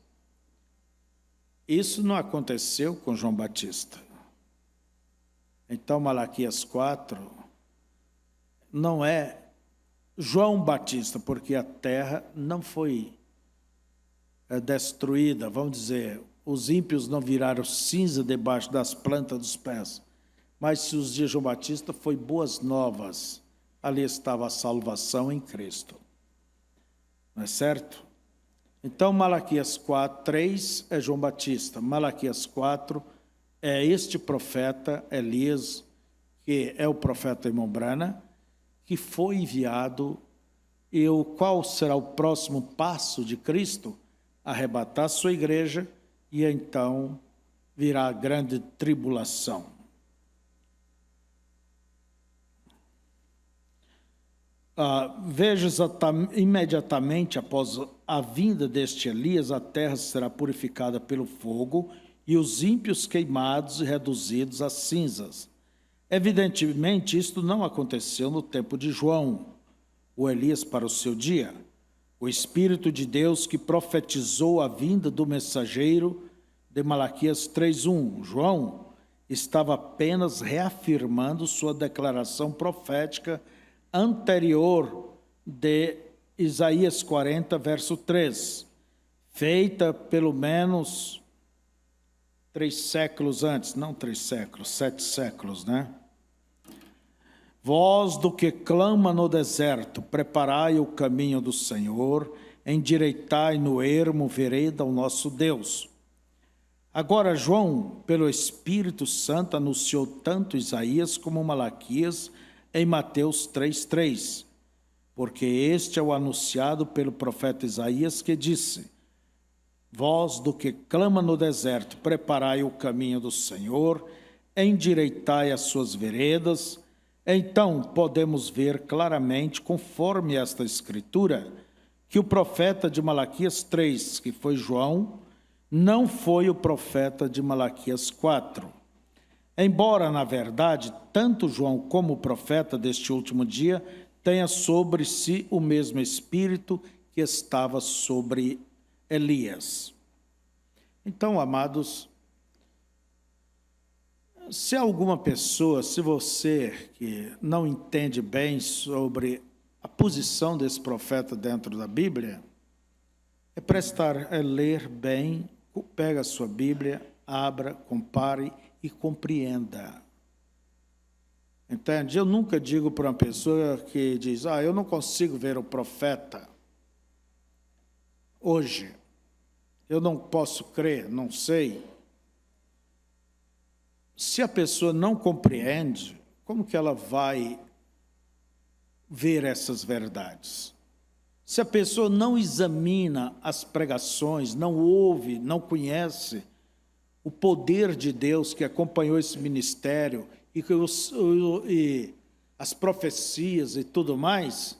Isso não aconteceu com João Batista. Então, Malaquias 4 não é João Batista, porque a terra não foi destruída, vamos dizer, os ímpios não viraram cinza debaixo das plantas dos pés. Mas se os dias de João Batista foi boas novas, ali estava a salvação em Cristo. Não é certo? Então, Malaquias 4, 3 é João Batista. Malaquias 4 é este profeta, Elias, que é o profeta irmão Brana, que foi enviado. E qual será o próximo passo de Cristo? Arrebatar a sua igreja e então virá a grande tribulação. Veja imediatamente após a vinda deste Elias, a terra será purificada pelo fogo e os ímpios queimados e reduzidos a cinzas. Evidentemente, isto não aconteceu no tempo de João, o Elias para o seu dia. O Espírito de Deus que profetizou a vinda do mensageiro de Malaquias 3:1, João, estava apenas reafirmando sua declaração profética anterior de Isaías 40, verso 3, feita pelo menos 3 séculos antes, não 3 séculos, 7 séculos, né? Voz do que clama no deserto, preparai o caminho do Senhor, endireitai no ermo vereda ao nosso Deus. Agora João, pelo Espírito Santo, anunciou tanto Isaías como Malaquias em Mateus 3:3, porque este é o anunciado pelo profeta Isaías que disse: voz do que clama no deserto, preparai o caminho do Senhor, endireitai as suas veredas. Então podemos ver claramente, conforme esta escritura, que o profeta de Malaquias 3, que foi João, não foi o profeta de Malaquias 4. Embora, na verdade, tanto João como o profeta deste último dia tenha sobre si o mesmo Espírito que estava sobre Elias. Então, amados, se alguma pessoa, se você que não entende bem sobre a posição desse profeta dentro da Bíblia, é ler bem, pega a sua Bíblia, abra, compare e compreenda. Entende? Eu nunca digo para uma pessoa que diz, eu não consigo ver o profeta hoje, eu não posso crer, não sei. Se a pessoa não compreende, como que ela vai ver essas verdades? Se a pessoa não examina as pregações, não ouve, não conhece o poder de Deus que acompanhou esse ministério e as profecias e tudo mais,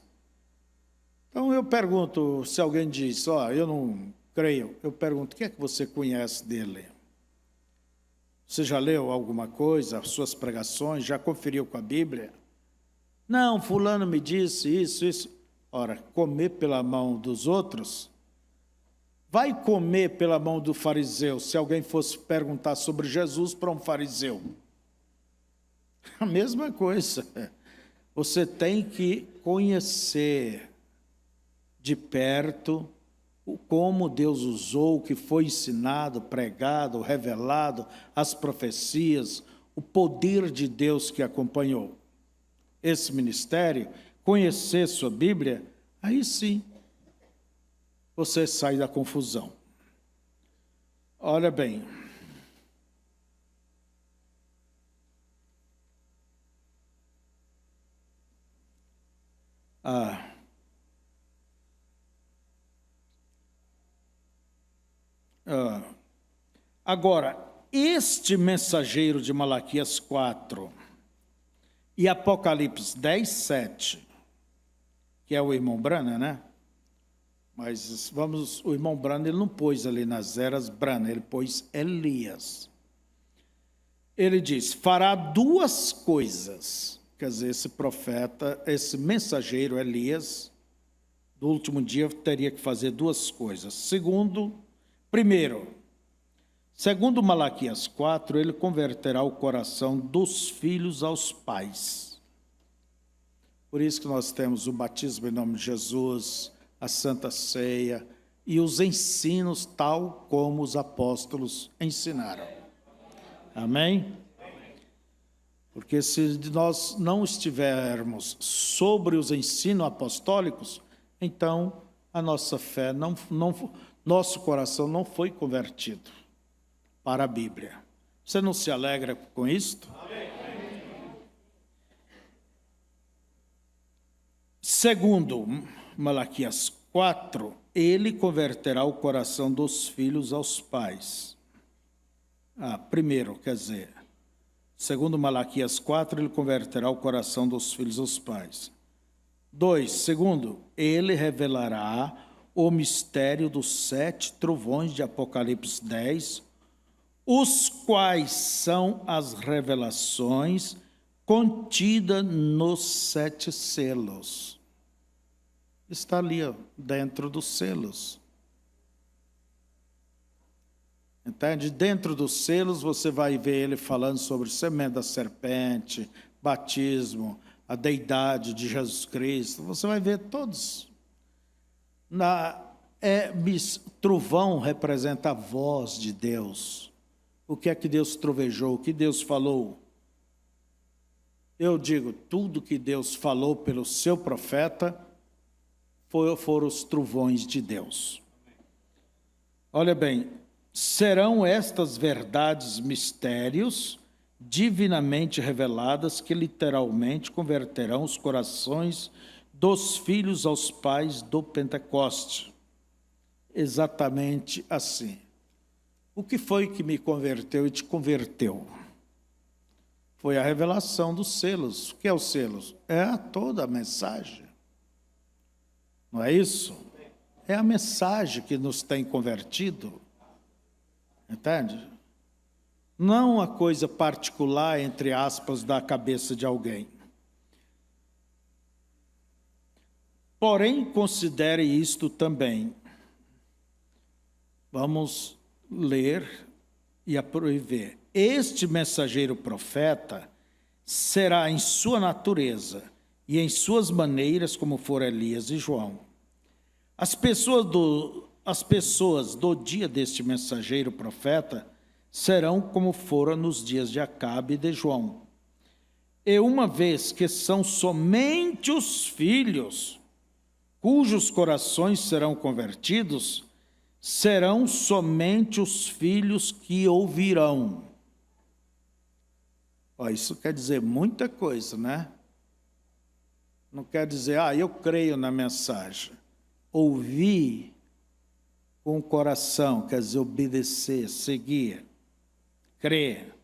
então eu pergunto, se alguém diz, eu não creio, eu pergunto, o que é que você conhece dele? Você já leu alguma coisa, as suas pregações, já conferiu com a Bíblia? Não, fulano me disse isso. Ora, comer pela mão dos outros, vai comer pela mão do fariseu, se alguém fosse perguntar sobre Jesus para um fariseu. A mesma coisa. Você tem que conhecer de perto como Deus usou, o que foi ensinado, pregado, revelado, as profecias, o poder de Deus que acompanhou esse ministério, conhecer sua Bíblia, aí sim você sai da confusão. Olha bem, agora, este mensageiro de Malaquias 4 e Apocalipse 10, 7, que é o irmão Branham, né? Mas o irmão Branham, ele não pôs ali nas eras Branham, ele pôs Elias. Ele diz, fará duas coisas. Quer dizer, esse profeta, esse mensageiro Elias, do último dia, teria que fazer duas coisas. Primeiro, segundo Malaquias 4, ele converterá o coração dos filhos aos pais. Por isso que nós temos o batismo em nome de Jesus, a Santa Ceia e os ensinos tal como os apóstolos ensinaram. Amém? Porque se nós não estivermos sobre os ensinos apostólicos, então a nossa fé, nosso coração não foi convertido para a Bíblia. Você não se alegra com isto? Segundo Malaquias 4, ele converterá o coração dos filhos aos pais. Primeiro, quer dizer, segundo Malaquias 4, ele converterá o coração dos filhos aos pais. 2, segundo, ele revelará o mistério dos 7 trovões de Apocalipse 10, os quais são as revelações contidas nos 7 selos. Está ali, dentro dos selos. Entende? Dentro dos selos você vai ver ele falando sobre semente da serpente, batismo, a deidade de Jesus Cristo. Você vai ver todos. Trovão representa a voz de Deus. O que é que Deus trovejou? O que Deus falou? Eu digo, tudo que Deus falou pelo seu profeta foram os trovões de Deus. Olha bem, serão estas verdades mistérios divinamente reveladas que literalmente converterão os corações dos filhos aos pais do Pentecoste. Exatamente assim. O que foi que me converteu e te converteu? Foi a revelação dos selos. O que é os selos? É toda a mensagem. Não é isso? É a mensagem que nos tem convertido. Entende? não uma coisa particular, entre aspas, da cabeça de alguém. Porém, considere isto também. Vamos ler e ver. Este mensageiro profeta será em sua natureza e em suas maneiras como for Elias e João. As pessoas do dia deste mensageiro profeta serão como foram nos dias de Acabe e de João. E uma vez que são somente os filhos, cujos corações serão convertidos, serão somente os filhos que ouvirão. Isso quer dizer muita coisa, né? Não quer dizer, eu creio na mensagem. Ouvir com o coração, quer dizer, obedecer, seguir, crer.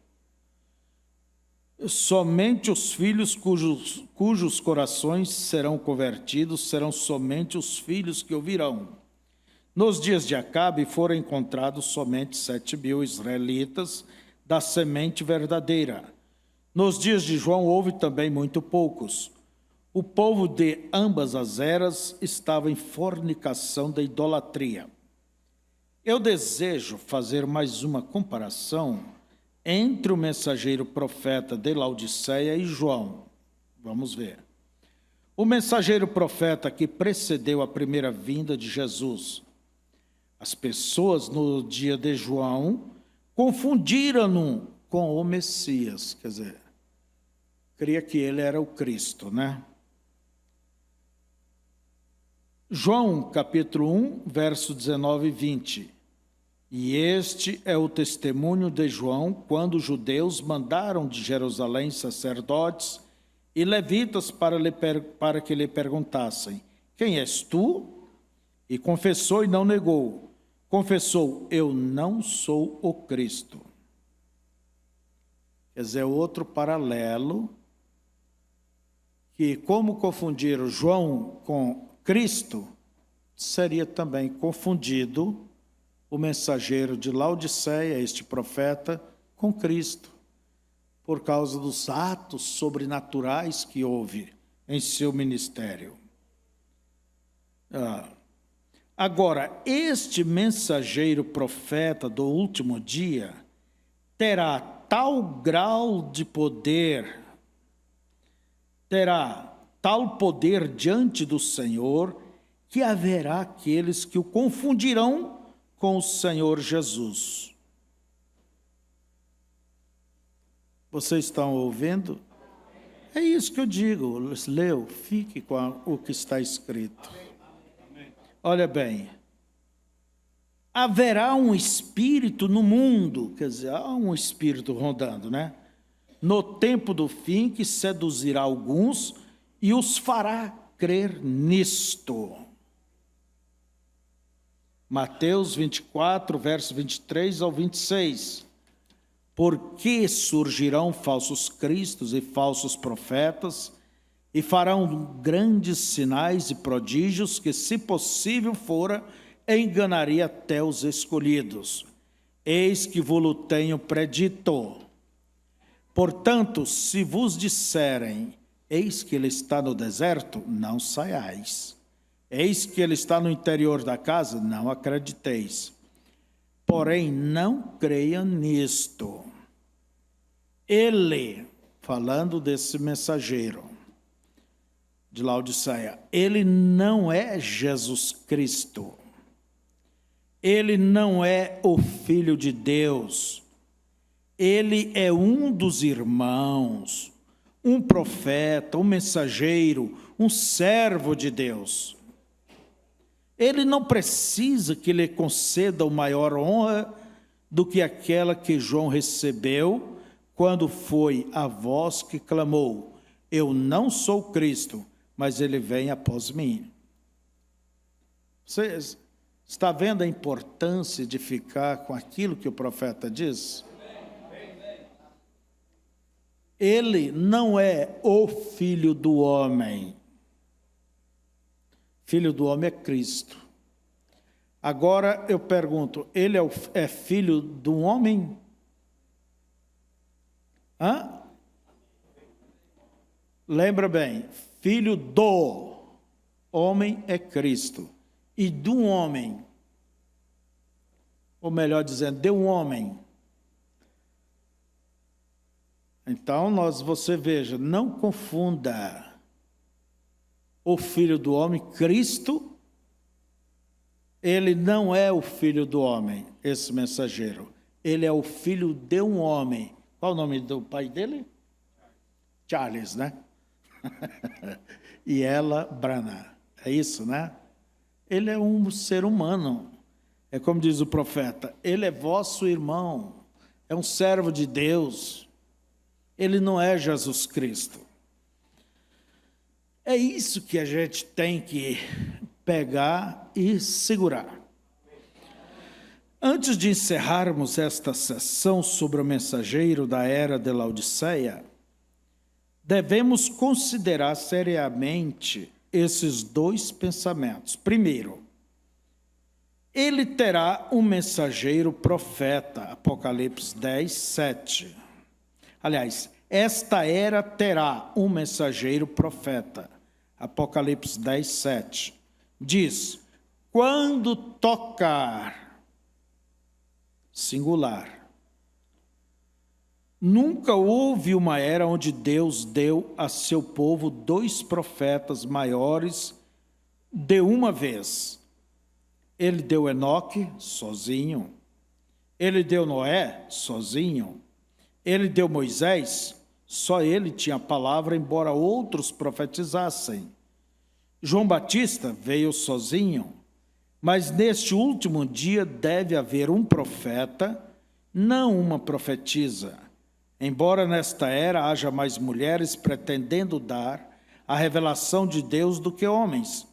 Somente os filhos cujos corações serão convertidos, serão somente os filhos que ouvirão. Nos dias de Acabe foram encontrados somente 7.000 israelitas da semente verdadeira. Nos dias de João houve também muito poucos. O povo de ambas as eras estava em fornicação da idolatria. Eu desejo fazer mais uma comparação entre o mensageiro profeta de Laodiceia e João. Vamos ver. O mensageiro profeta que precedeu a primeira vinda de Jesus. As pessoas no dia de João confundiram-no com o Messias, quer dizer, cria que ele era o Cristo, né? João, capítulo 1, verso 19 e 20. E este é o testemunho de João, quando os judeus mandaram de Jerusalém sacerdotes e levitas para que lhe perguntassem: quem és tu? E confessou e não negou. Confessou: eu não sou o Cristo. Quer dizer, outro paralelo, que como confundiram João com Cristo, seria também confundido o mensageiro de Laodiceia, este profeta, com Cristo, por causa dos atos sobrenaturais que houve em seu ministério. Agora, este mensageiro profeta do último dia terá tal grau de poder, terá tal poder diante do Senhor, que haverá aqueles que o confundirão com o Senhor Jesus. Vocês estão ouvindo? É isso que eu digo. Leu, fique com o que está escrito. Olha bem, haverá um espírito no mundo, quer dizer, há um espírito rondando, né? No tempo do fim, que seduzirá alguns e os fará crer nisto. Mateus 24, versos 23 ao 26. Porque surgirão falsos cristos e falsos profetas, e farão grandes sinais e prodígios que, se possível fora, enganaria até os escolhidos. Eis que vos tenho predito. Portanto, se vos disserem, eis que ele está no deserto, não saiais. Eis que ele está no interior da casa, não acrediteis. Porém, não creiam nisto. Ele, falando desse mensageiro de Laodiceia, ele não é Jesus Cristo. Ele não é o Filho de Deus. Ele é um dos irmãos, um profeta, um mensageiro, um servo de Deus. Ele não precisa que lhe conceda maior honra do que aquela que João recebeu quando foi a voz que clamou: eu não sou Cristo, mas ele vem após mim. Você está vendo a importância de ficar com aquilo que o profeta diz? Ele não é o filho do homem. Filho do homem é Cristo. Agora eu pergunto, ele é filho do homem? Hã? Lembra bem, filho do homem é Cristo. E do homem, ou melhor dizendo, de um homem. Então, você veja, não confunda o filho do homem, Cristo. Ele não é o filho do homem, esse mensageiro. Ele é o filho de um homem. Qual o nome do pai dele? Charles, né? E ela, Brana. É isso, né? Ele é um ser humano. É como diz o profeta, ele é vosso irmão. É um servo de Deus. Ele não é Jesus Cristo. É isso que a gente tem que pegar e segurar. Antes de encerrarmos esta sessão sobre o mensageiro da era de Laodiceia, devemos considerar seriamente esses dois pensamentos. Primeiro, ele terá um mensageiro profeta, Apocalipse 10, 7. Aliás, esta era terá um mensageiro profeta, Apocalipse 10, 7. Diz, quando tocar, singular. Nunca houve uma era onde Deus deu a seu povo dois profetas maiores de uma vez. Ele deu Enoque sozinho. Ele deu Noé sozinho. Ele deu Moisés, só ele tinha a palavra, embora outros profetizassem. João Batista veio sozinho, mas neste último dia deve haver um profeta, não uma profetisa. Embora nesta era haja mais mulheres pretendendo dar a revelação de Deus do que homens.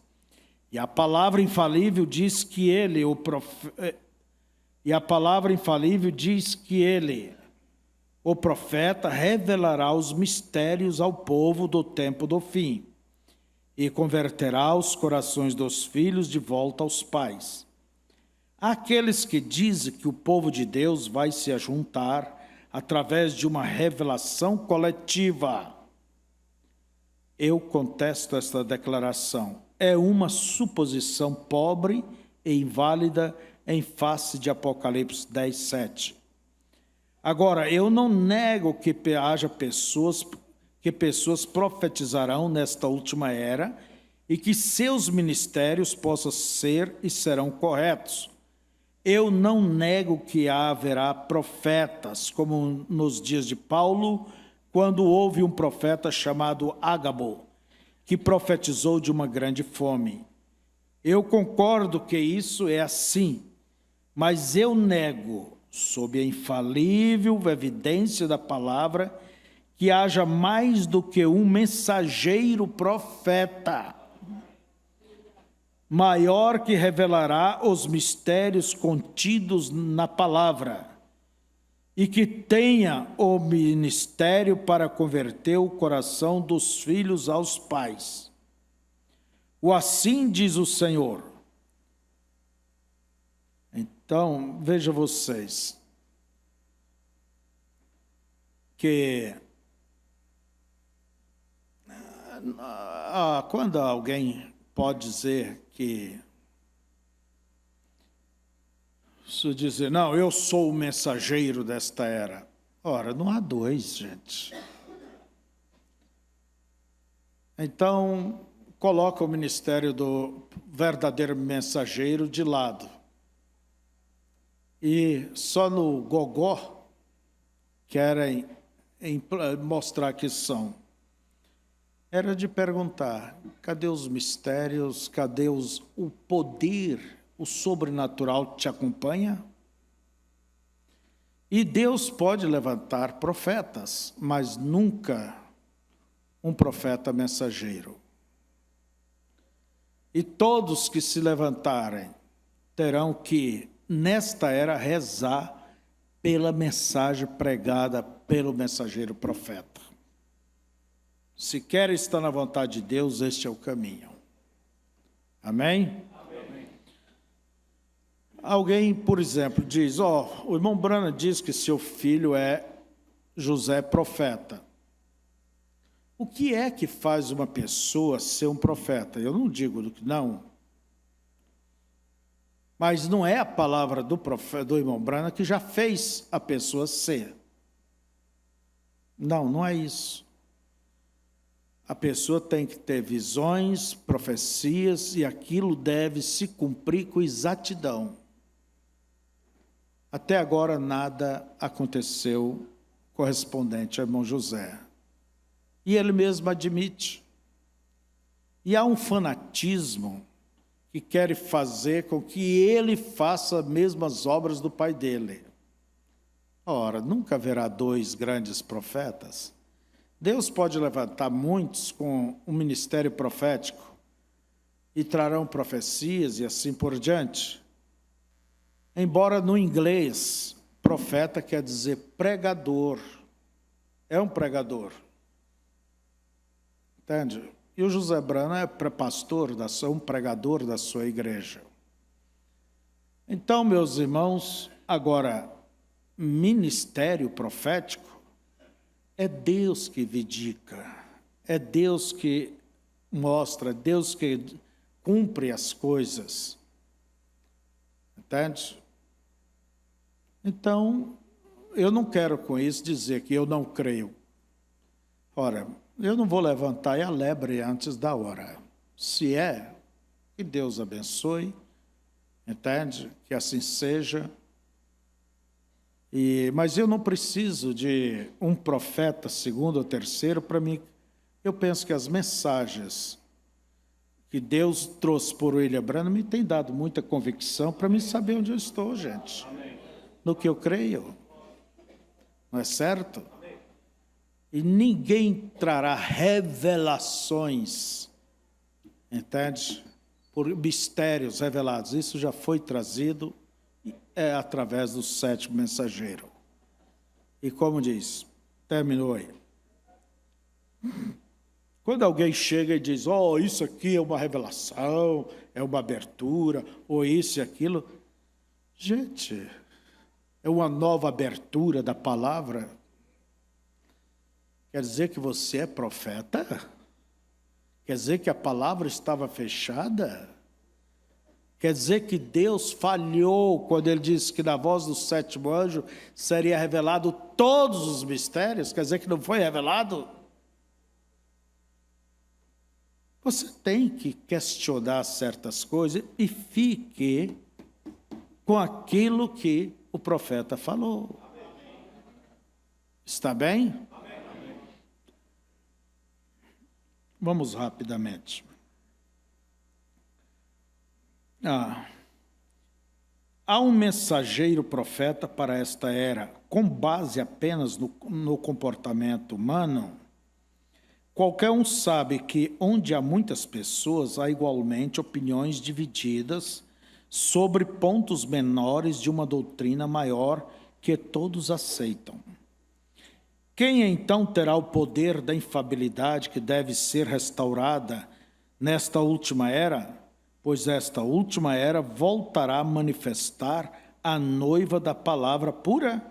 E a palavra infalível diz que ele, o profeta, revelará os mistérios ao povo do tempo do fim e converterá os corações dos filhos de volta aos pais. Aqueles que dizem que o povo de Deus vai se ajuntar através de uma revelação coletiva. Eu contesto esta declaração. É uma suposição pobre e inválida em face de Apocalipse 10, 7. Agora, eu não nego que haja pessoas profetizarão nesta última era e que seus ministérios possam ser e serão corretos. Eu não nego que haverá profetas, como nos dias de Paulo, quando houve um profeta chamado Ágabo, que profetizou de uma grande fome. Eu concordo que isso é assim, mas eu nego, sob a infalível evidência da palavra, que haja mais do que um mensageiro profeta, maior que revelará os mistérios contidos na palavra, e que tenha o ministério para converter o coração dos filhos aos pais. O assim diz o Senhor. Então, veja vocês, que quando alguém pode dizer que, se dizer, não, eu sou o mensageiro desta era. Ora, não há dois, gente. Então, coloca o ministério do verdadeiro mensageiro de lado. E só no gogó querem mostrar que são. Era de perguntar, cadê os mistérios, cadê o poder, o sobrenatural te acompanha? E Deus pode levantar profetas, mas nunca um profeta mensageiro. E todos que se levantarem terão que, nesta era, rezar pela mensagem pregada pelo mensageiro profeta. Se quer estar na vontade de Deus, este é o caminho. Amém? Amém. Alguém, por exemplo, diz, o irmão Brana diz que seu filho é José é profeta. O que é que faz uma pessoa ser um profeta? Eu não digo que não. Mas não é a palavra do profeta, do irmão Brana, que já fez a pessoa ser. Não, não é isso. A pessoa tem que ter visões, profecias, e aquilo deve se cumprir com exatidão. Até agora nada aconteceu correspondente ao irmão José. E ele mesmo admite. E há um fanatismo que quer fazer com que ele faça as mesmas obras do pai dele. Ora, nunca haverá dois grandes profetas. Deus pode levantar muitos com um ministério profético e trarão profecias e assim por diante. Embora no inglês, profeta quer dizer pregador. É um pregador. Entende? E o José Brana é pastor, um pregador da sua igreja. Então, meus irmãos, agora, ministério profético é Deus que vindica, é Deus que mostra, é Deus que cumpre as coisas. Entende? Então, eu não quero com isso dizer que eu não creio. Ora, eu não vou levantar a lebre antes da hora. Se é, que Deus abençoe, entende? Que assim seja. Mas eu não preciso de um profeta, segundo ou terceiro, para mim. Eu penso que as mensagens que Deus trouxe por William Branham me tem dado muita convicção para mim saber onde eu estou, gente. No que eu creio. Não é certo? E ninguém trará revelações, entende? Por mistérios revelados. Isso já foi trazido através do sétimo mensageiro. E como diz, terminou aí. Quando alguém chega e diz, isso aqui é uma revelação, é uma abertura, ou isso e aquilo, gente, é uma nova abertura da palavra. Quer dizer que você é profeta? Quer dizer que a palavra estava fechada? Quer dizer que Deus falhou quando ele disse que na voz do sétimo anjo seria revelado todos os mistérios? Quer dizer que não foi revelado? Você tem que questionar certas coisas e fique com aquilo que o profeta falou. Está bem? Vamos rapidamente. Há um mensageiro profeta para esta era, com base apenas no comportamento humano. Qualquer um sabe que onde há muitas pessoas, há igualmente opiniões divididas sobre pontos menores de uma doutrina maior que todos aceitam. Quem então terá o poder da infalibilidade que deve ser restaurada nesta última era? Pois esta última era voltará a manifestar a noiva da palavra pura.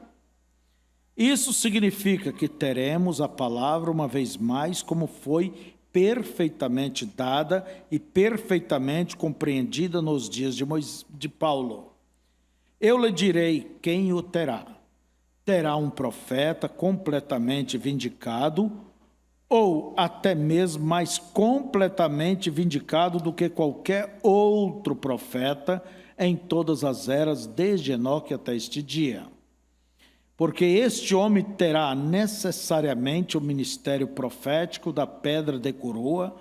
Isso significa que teremos a palavra uma vez mais como foi perfeitamente dada e perfeitamente compreendida nos dias de Paulo. Eu lhe direi quem o terá. Terá um profeta completamente vindicado, ou até mesmo mais completamente vindicado do que qualquer outro profeta em todas as eras, desde Enoque até este dia. Porque este homem terá necessariamente o ministério profético da pedra de coroa,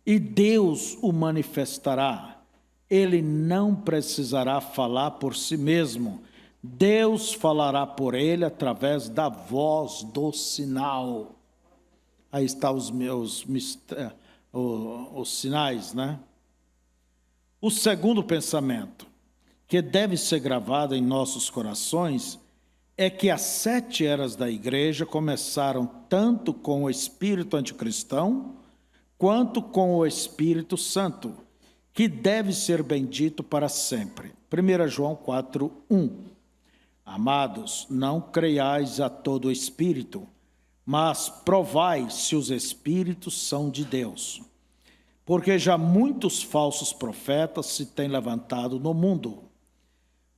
e Deus o manifestará. Ele não precisará falar por si mesmo. Deus falará por ele através da voz do sinal. Aí estão os sinais, né? O segundo pensamento, que deve ser gravado em nossos corações, é que as 7 eras da igreja começaram tanto com o espírito anticristão, quanto com o Espírito Santo, que deve ser bendito para sempre. 1 João 4:1. Amados, não creiais a todo espírito, mas provai se os espíritos são de Deus. Porque já muitos falsos profetas se têm levantado no mundo.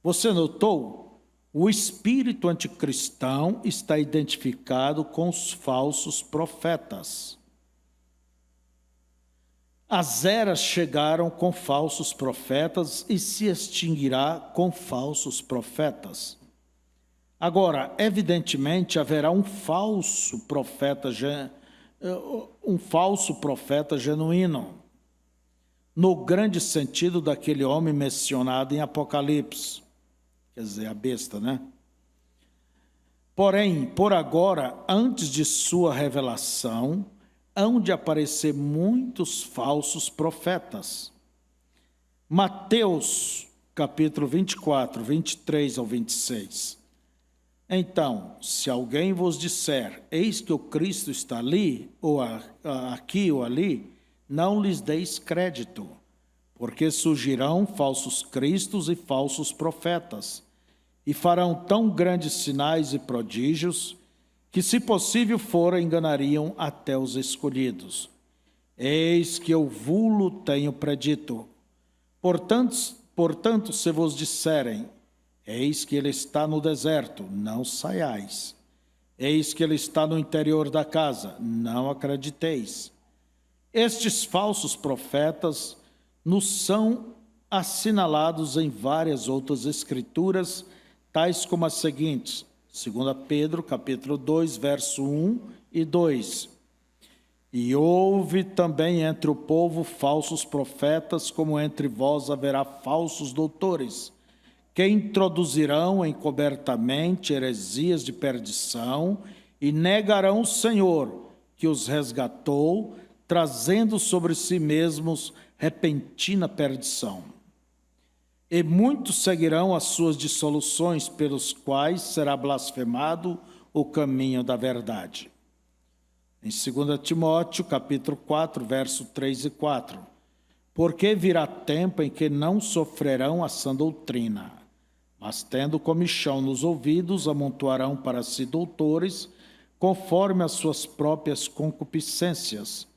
Você notou? O espírito anticristão está identificado com os falsos profetas. As eras chegaram com falsos profetas e se extinguirá com falsos profetas. Agora, evidentemente, haverá um falso profeta genuíno, no grande sentido daquele homem mencionado em Apocalipse, quer dizer, a besta, né? Porém, por agora, antes de sua revelação, hão de aparecer muitos falsos profetas. Mateus, capítulo 24, 23 ao 26. Então, se alguém vos disser, eis que o Cristo está ali, ou aqui ou ali, não lhes deis crédito, porque surgirão falsos cristos e falsos profetas, e farão tão grandes sinais e prodígios, que, se possível for, enganariam até os escolhidos. Eis que eu vulo tenho predito. Portanto, se vos disserem, eis que ele está no deserto, não saiais. Eis que ele está no interior da casa, não acrediteis. Estes falsos profetas nos são assinalados em várias outras escrituras, tais como as seguintes: 2 Pedro, capítulo 2, verso 1 e 2. E houve também entre o povo falsos profetas, como entre vós haverá falsos doutores, que introduzirão encobertamente heresias de perdição e negarão o Senhor, que os resgatou, trazendo sobre si mesmos repentina perdição. E muitos seguirão as suas dissoluções, pelos quais será blasfemado o caminho da verdade. Em 2 Timóteo, capítulo 4, verso 3 e 4. Porque virá tempo em que não sofrerão a sã doutrina, mas tendo comichão nos ouvidos, amontoarão para si doutores, conforme as suas próprias concupiscências,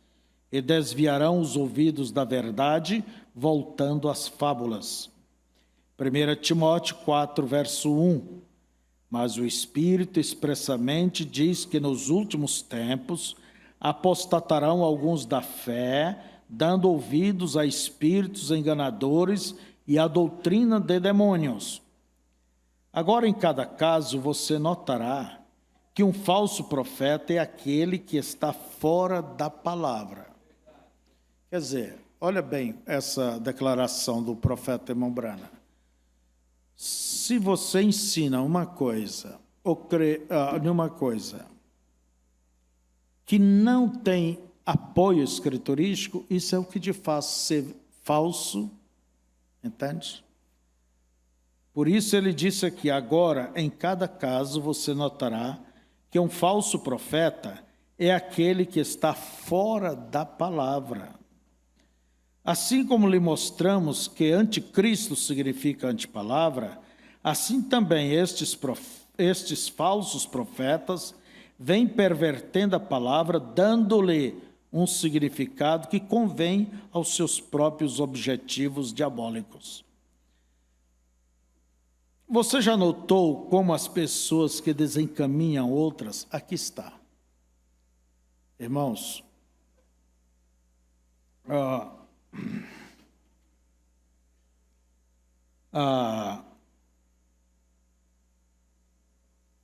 e desviarão os ouvidos da verdade, voltando às fábulas. 1 Timóteo 4, verso 1. Mas o Espírito expressamente diz que nos últimos tempos apostatarão alguns da fé, dando ouvidos a espíritos enganadores e à doutrina de demônios. Agora, em cada caso, você notará que um falso profeta é aquele que está fora da palavra. Quer dizer, olha bem essa declaração do profeta Emombrana. Se você ensina uma coisa, ou crê numa coisa que não tem apoio escriturístico, isso é o que te faz ser falso, entende? Por isso ele disse aqui, agora, em cada caso, você notará que um falso profeta é aquele que está fora da palavra. Assim como lhe mostramos que anticristo significa antipalavra, assim também estes falsos profetas vêm pervertendo a palavra, dando-lhe um significado que convém aos seus próprios objetivos diabólicos. Você já notou como as pessoas que desencaminham outras? Aqui está. Irmãos,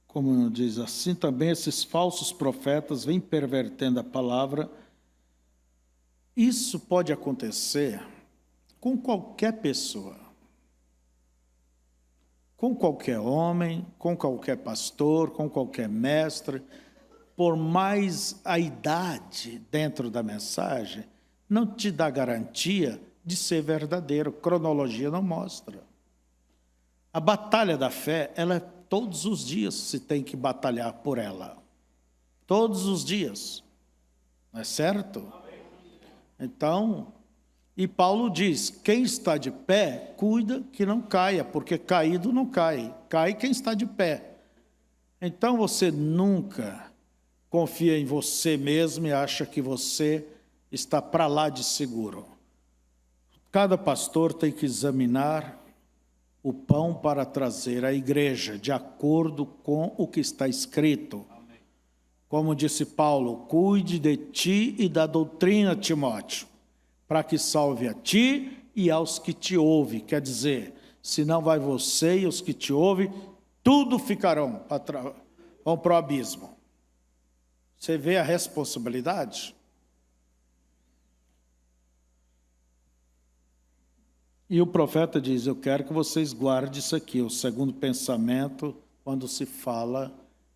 como diz assim, também esses falsos profetas vêm pervertendo a palavra. Isso pode acontecer com qualquer pessoa, com qualquer homem, com qualquer pastor, com qualquer mestre. Por mais a idade dentro da mensagem, não te dá garantia de ser verdadeiro. Cronologia não mostra. A batalha da fé, ela é todos os dias se tem que batalhar por ela. Todos os dias. Não é certo? Então, E Paulo diz: quem está de pé, cuida que não caia, porque caído não cai, cai quem está de pé. Então você nunca confia em você mesmo e acha que você está para lá de seguro. Cada pastor tem que examinar o pão para trazer à igreja, de acordo com o que está escrito. Como disse Paulo: cuide de ti e da doutrina, Timóteo, para que salve a ti e aos que te ouvem. Quer dizer, se não vai você e os que te ouvem, tudo vão para o abismo. Você vê a responsabilidade? E o profeta diz: eu quero que vocês guardem isso aqui, o segundo pensamento, quando se fala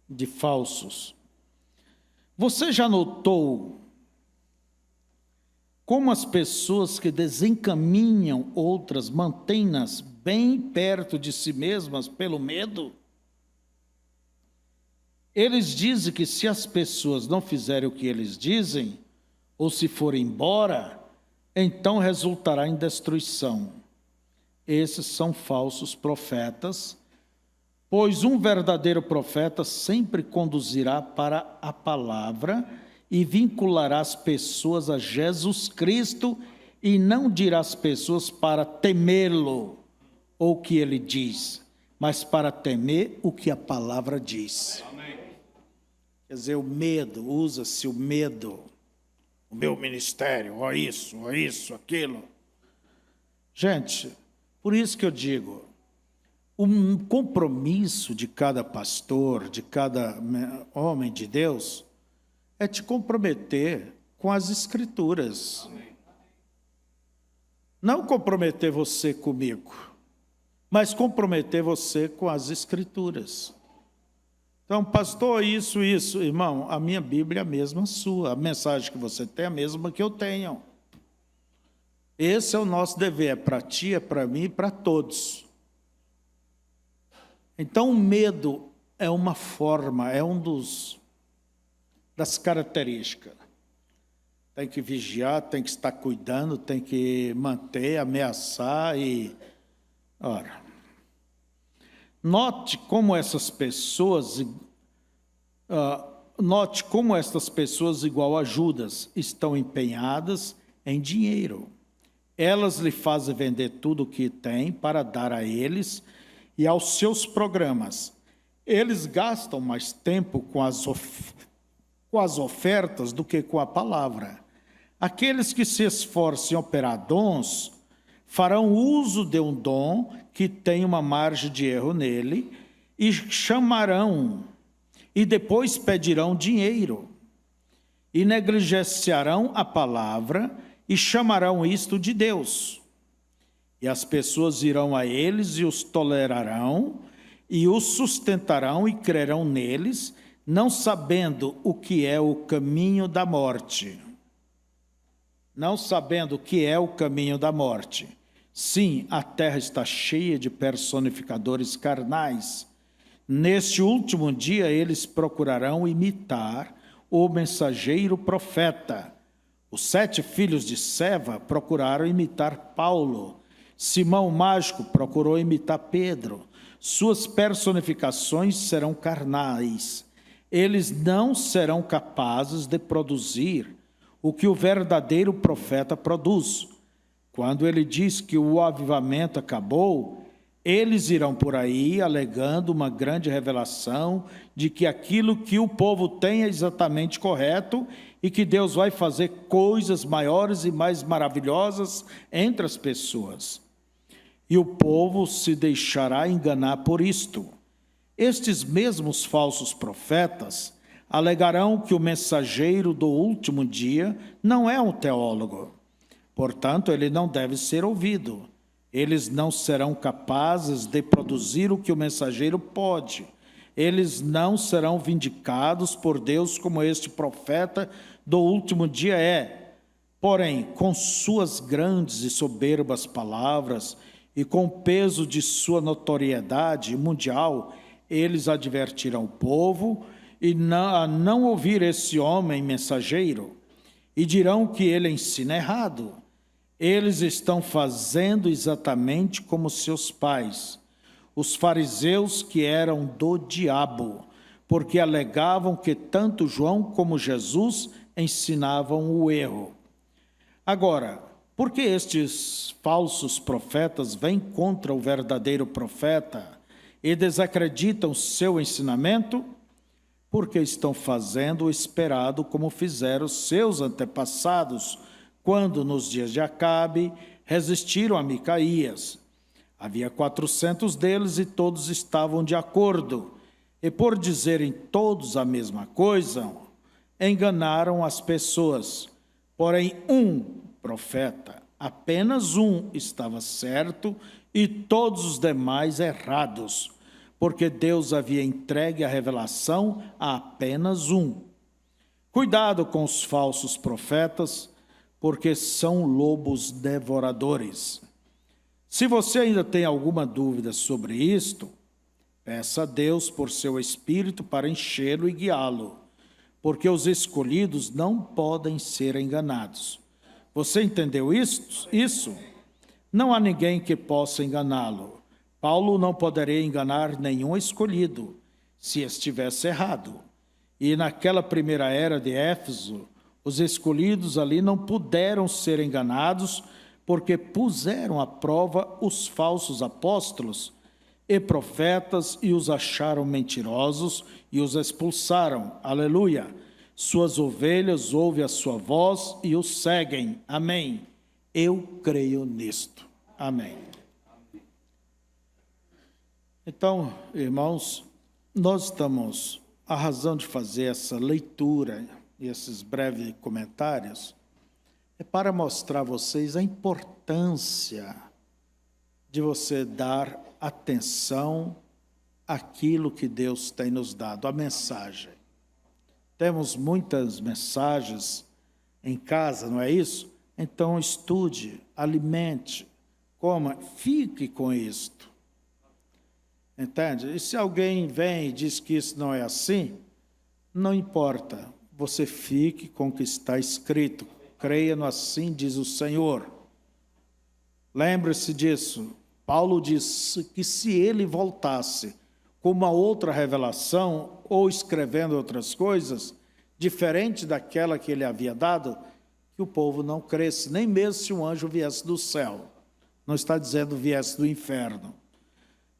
de falsos. Você já notou como as pessoas que desencaminham outras mantêm-nas bem perto de si mesmas pelo medo? Eles dizem que se as pessoas não fizerem o que eles dizem, ou se forem embora, então resultará em destruição. Esses são falsos profetas, pois um verdadeiro profeta sempre conduzirá para a palavra e vinculará as pessoas a Jesus Cristo e não dirá às pessoas para temê-lo ou o que ele diz, mas para temer o que a palavra diz. Amém. Quer dizer, o medo, usa-se o medo, o meu ministério, ó isso, aquilo. Gente, por isso que eu digo, um compromisso de cada pastor, de cada homem de Deus, é te comprometer com as Escrituras. Não comprometer você comigo, mas comprometer você com as Escrituras. Então, pastor, isso, irmão, a minha Bíblia é a mesma sua, a mensagem que você tem é a mesma que eu tenho. Esse é o nosso dever, é para ti, é para mim, e para todos. Então, o medo é uma forma, é das características. Tem que vigiar, tem que estar cuidando, tem que manter, ameaçar e... Ora, note como essas pessoas, igual a Judas, estão empenhadas em dinheiro. Elas lhe fazem vender tudo o que têm para dar a eles e aos seus programas. Eles gastam mais tempo com as ofertas do que com a palavra. Aqueles que se esforçam em operar dons farão uso de um dom que tem uma margem de erro nele e chamarão, e depois pedirão dinheiro, e negligenciarão a palavra e chamarão isto de Deus. E as pessoas irão a eles e os tolerarão, e os sustentarão e crerão neles, não sabendo o que é o caminho da morte. Não sabendo o que é o caminho da morte. Sim, a terra está cheia de personificadores carnais. Neste último dia, eles procurarão imitar o mensageiro profeta. Os 7 filhos de Seva procuraram imitar Paulo. Simão Mágico procurou imitar Pedro. Suas personificações serão carnais. Eles não serão capazes de produzir o que o verdadeiro profeta produz. Quando ele diz que o avivamento acabou, eles irão por aí alegando uma grande revelação de que aquilo que o povo tem é exatamente correto e que Deus vai fazer coisas maiores e mais maravilhosas entre as pessoas. E o povo se deixará enganar por isto. Estes mesmos falsos profetas alegarão que o mensageiro do último dia não é um teólogo. Portanto, ele não deve ser ouvido. Eles não serão capazes de produzir o que o mensageiro pode. Eles não serão vindicados por Deus como este profeta do último dia é. Porém, com suas grandes e soberbas palavras e com o peso de sua notoriedade mundial, eles advertirão o povo a não ouvir esse homem mensageiro, e dirão que ele ensina errado. Eles estão fazendo exatamente como seus pais, os fariseus que eram do diabo, porque alegavam que tanto João como Jesus ensinavam o erro. Agora, por que estes falsos profetas vêm contra o verdadeiro profeta e desacreditam seu ensinamento? Porque estão fazendo o esperado como fizeram seus antepassados, quando nos dias de Acabe resistiram a Micaías. Havia 400 deles e todos estavam de acordo, e por dizerem todos a mesma coisa, enganaram as pessoas. Porém, um profeta, apenas um, estava certo e todos os demais errados, porque Deus havia entregue a revelação a apenas um. Cuidado com os falsos profetas, porque são lobos devoradores. Se você ainda tem alguma dúvida sobre isto, peça a Deus por seu Espírito para enchê-lo e guiá-lo, porque os escolhidos não podem ser enganados. Você entendeu isso? Não há ninguém que possa enganá-lo. Paulo não poderia enganar nenhum escolhido, se estivesse errado. E naquela primeira era de Éfeso, os escolhidos ali não puderam ser enganados, porque puseram à prova os falsos apóstolos e profetas e os acharam mentirosos e os expulsaram. Aleluia! Suas ovelhas ouvem a sua voz e os seguem. Amém. Eu creio nisto. Amém. Então, irmãos, nós estamos, a razão de fazer essa leitura e esses breves comentários é para mostrar a vocês a importância de você dar atenção àquilo que Deus tem nos dado, a mensagem. Temos muitas mensagens em casa, não é isso? Então estude, alimente, coma, fique com isto. Entende? E se alguém vem e diz que isso não é assim, não importa, você fique com o que está escrito. Creia no assim diz o Senhor. Lembre-se disso. Paulo disse que se ele voltasse com uma outra revelação ou escrevendo outras coisas, diferente daquela que ele havia dado, que o povo não cresce, nem mesmo se um anjo viesse do céu. Não está dizendo viesse do inferno.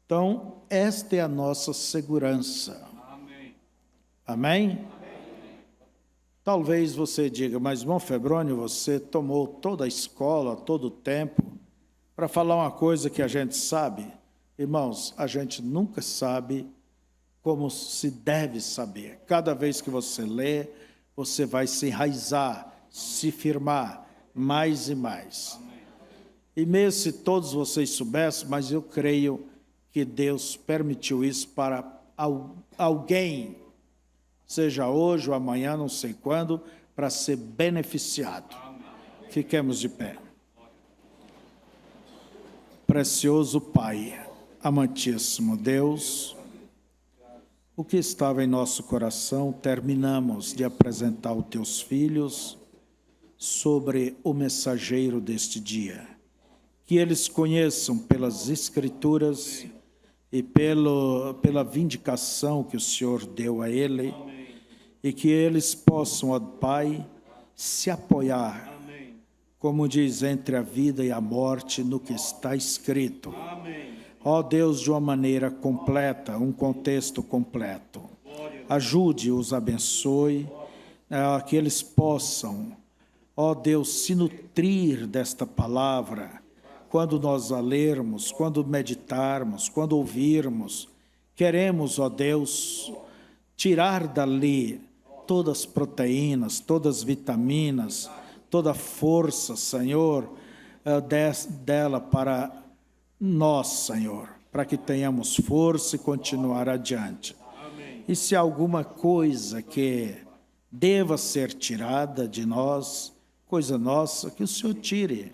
Então, esta é a nossa segurança. Amém? Amém? Talvez você diga, mas, irmão Febrônio, você tomou toda a escola, todo o tempo, para falar uma coisa que a gente sabe. Irmãos, a gente nunca sabe como se deve saber. Cada vez que você lê, você vai se enraizar, se firmar mais e mais. E mesmo se todos vocês soubessem, mas eu creio que Deus permitiu isso para alguém, seja hoje ou amanhã, não sei quando, para ser beneficiado. Fiquemos de pé. Precioso Pai, amantíssimo Deus, o que estava em nosso coração, terminamos de apresentar aos teus filhos sobre o mensageiro deste dia. Que eles conheçam pelas Escrituras e pela vindicação que o Senhor deu a ele, e que eles possam, ó Pai, se apoiar, como diz, entre a vida e a morte, no que está escrito. Ó Deus, de uma maneira completa, um contexto completo. Ajude-os, abençoe, que eles possam, ó Deus, se nutrir desta palavra, quando nós a lermos, quando meditarmos, quando ouvirmos. Queremos, ó Deus, tirar dali todas as proteínas, todas as vitaminas, toda a força, Senhor, dela para nós, Senhor, para que tenhamos força e continuar adiante. Amém. E se alguma coisa que deva ser tirada de nós, coisa nossa, que o Senhor tire.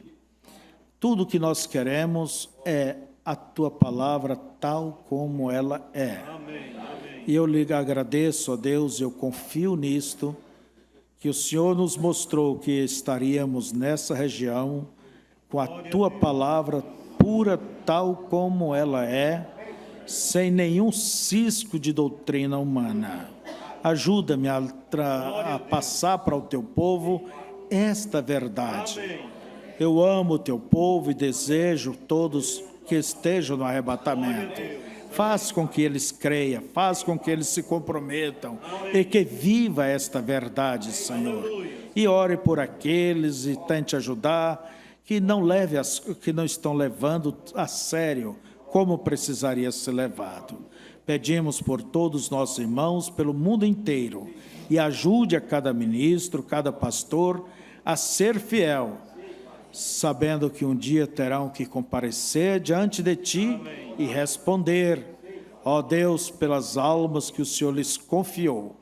Tudo o que nós queremos é a Tua palavra tal como ela é. Amém. Amém. E eu lhe agradeço, ó Deus, eu confio nisto, que o Senhor nos mostrou que estaríamos nessa região com a tua palavra pura tal como ela é, sem nenhum cisco de doutrina humana. Ajuda-me a passar para o teu povo esta verdade. Eu amo o teu povo e desejo todos que estejam no arrebatamento. Faz com que eles creiam, faz com que eles se comprometam e que viva esta verdade, Senhor. E ore por aqueles e tente ajudar que não estão levando a sério como precisaria ser levado. Pedimos por todos os nossos irmãos, pelo mundo inteiro, e ajude a cada ministro, cada pastor a ser fiel, sabendo que um dia terão que comparecer diante de Ti e responder, ó Deus, pelas almas que o Senhor lhes confiou.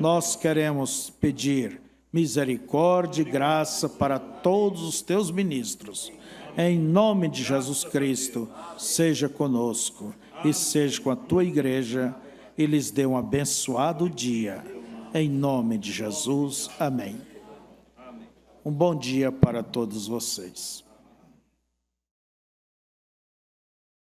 Nós queremos pedir misericórdia e graça para todos os Teus ministros. Em nome de Jesus Cristo, seja conosco e seja com a Tua igreja e lhes dê um abençoado dia. Em nome de Jesus, amém. Um bom dia para todos vocês.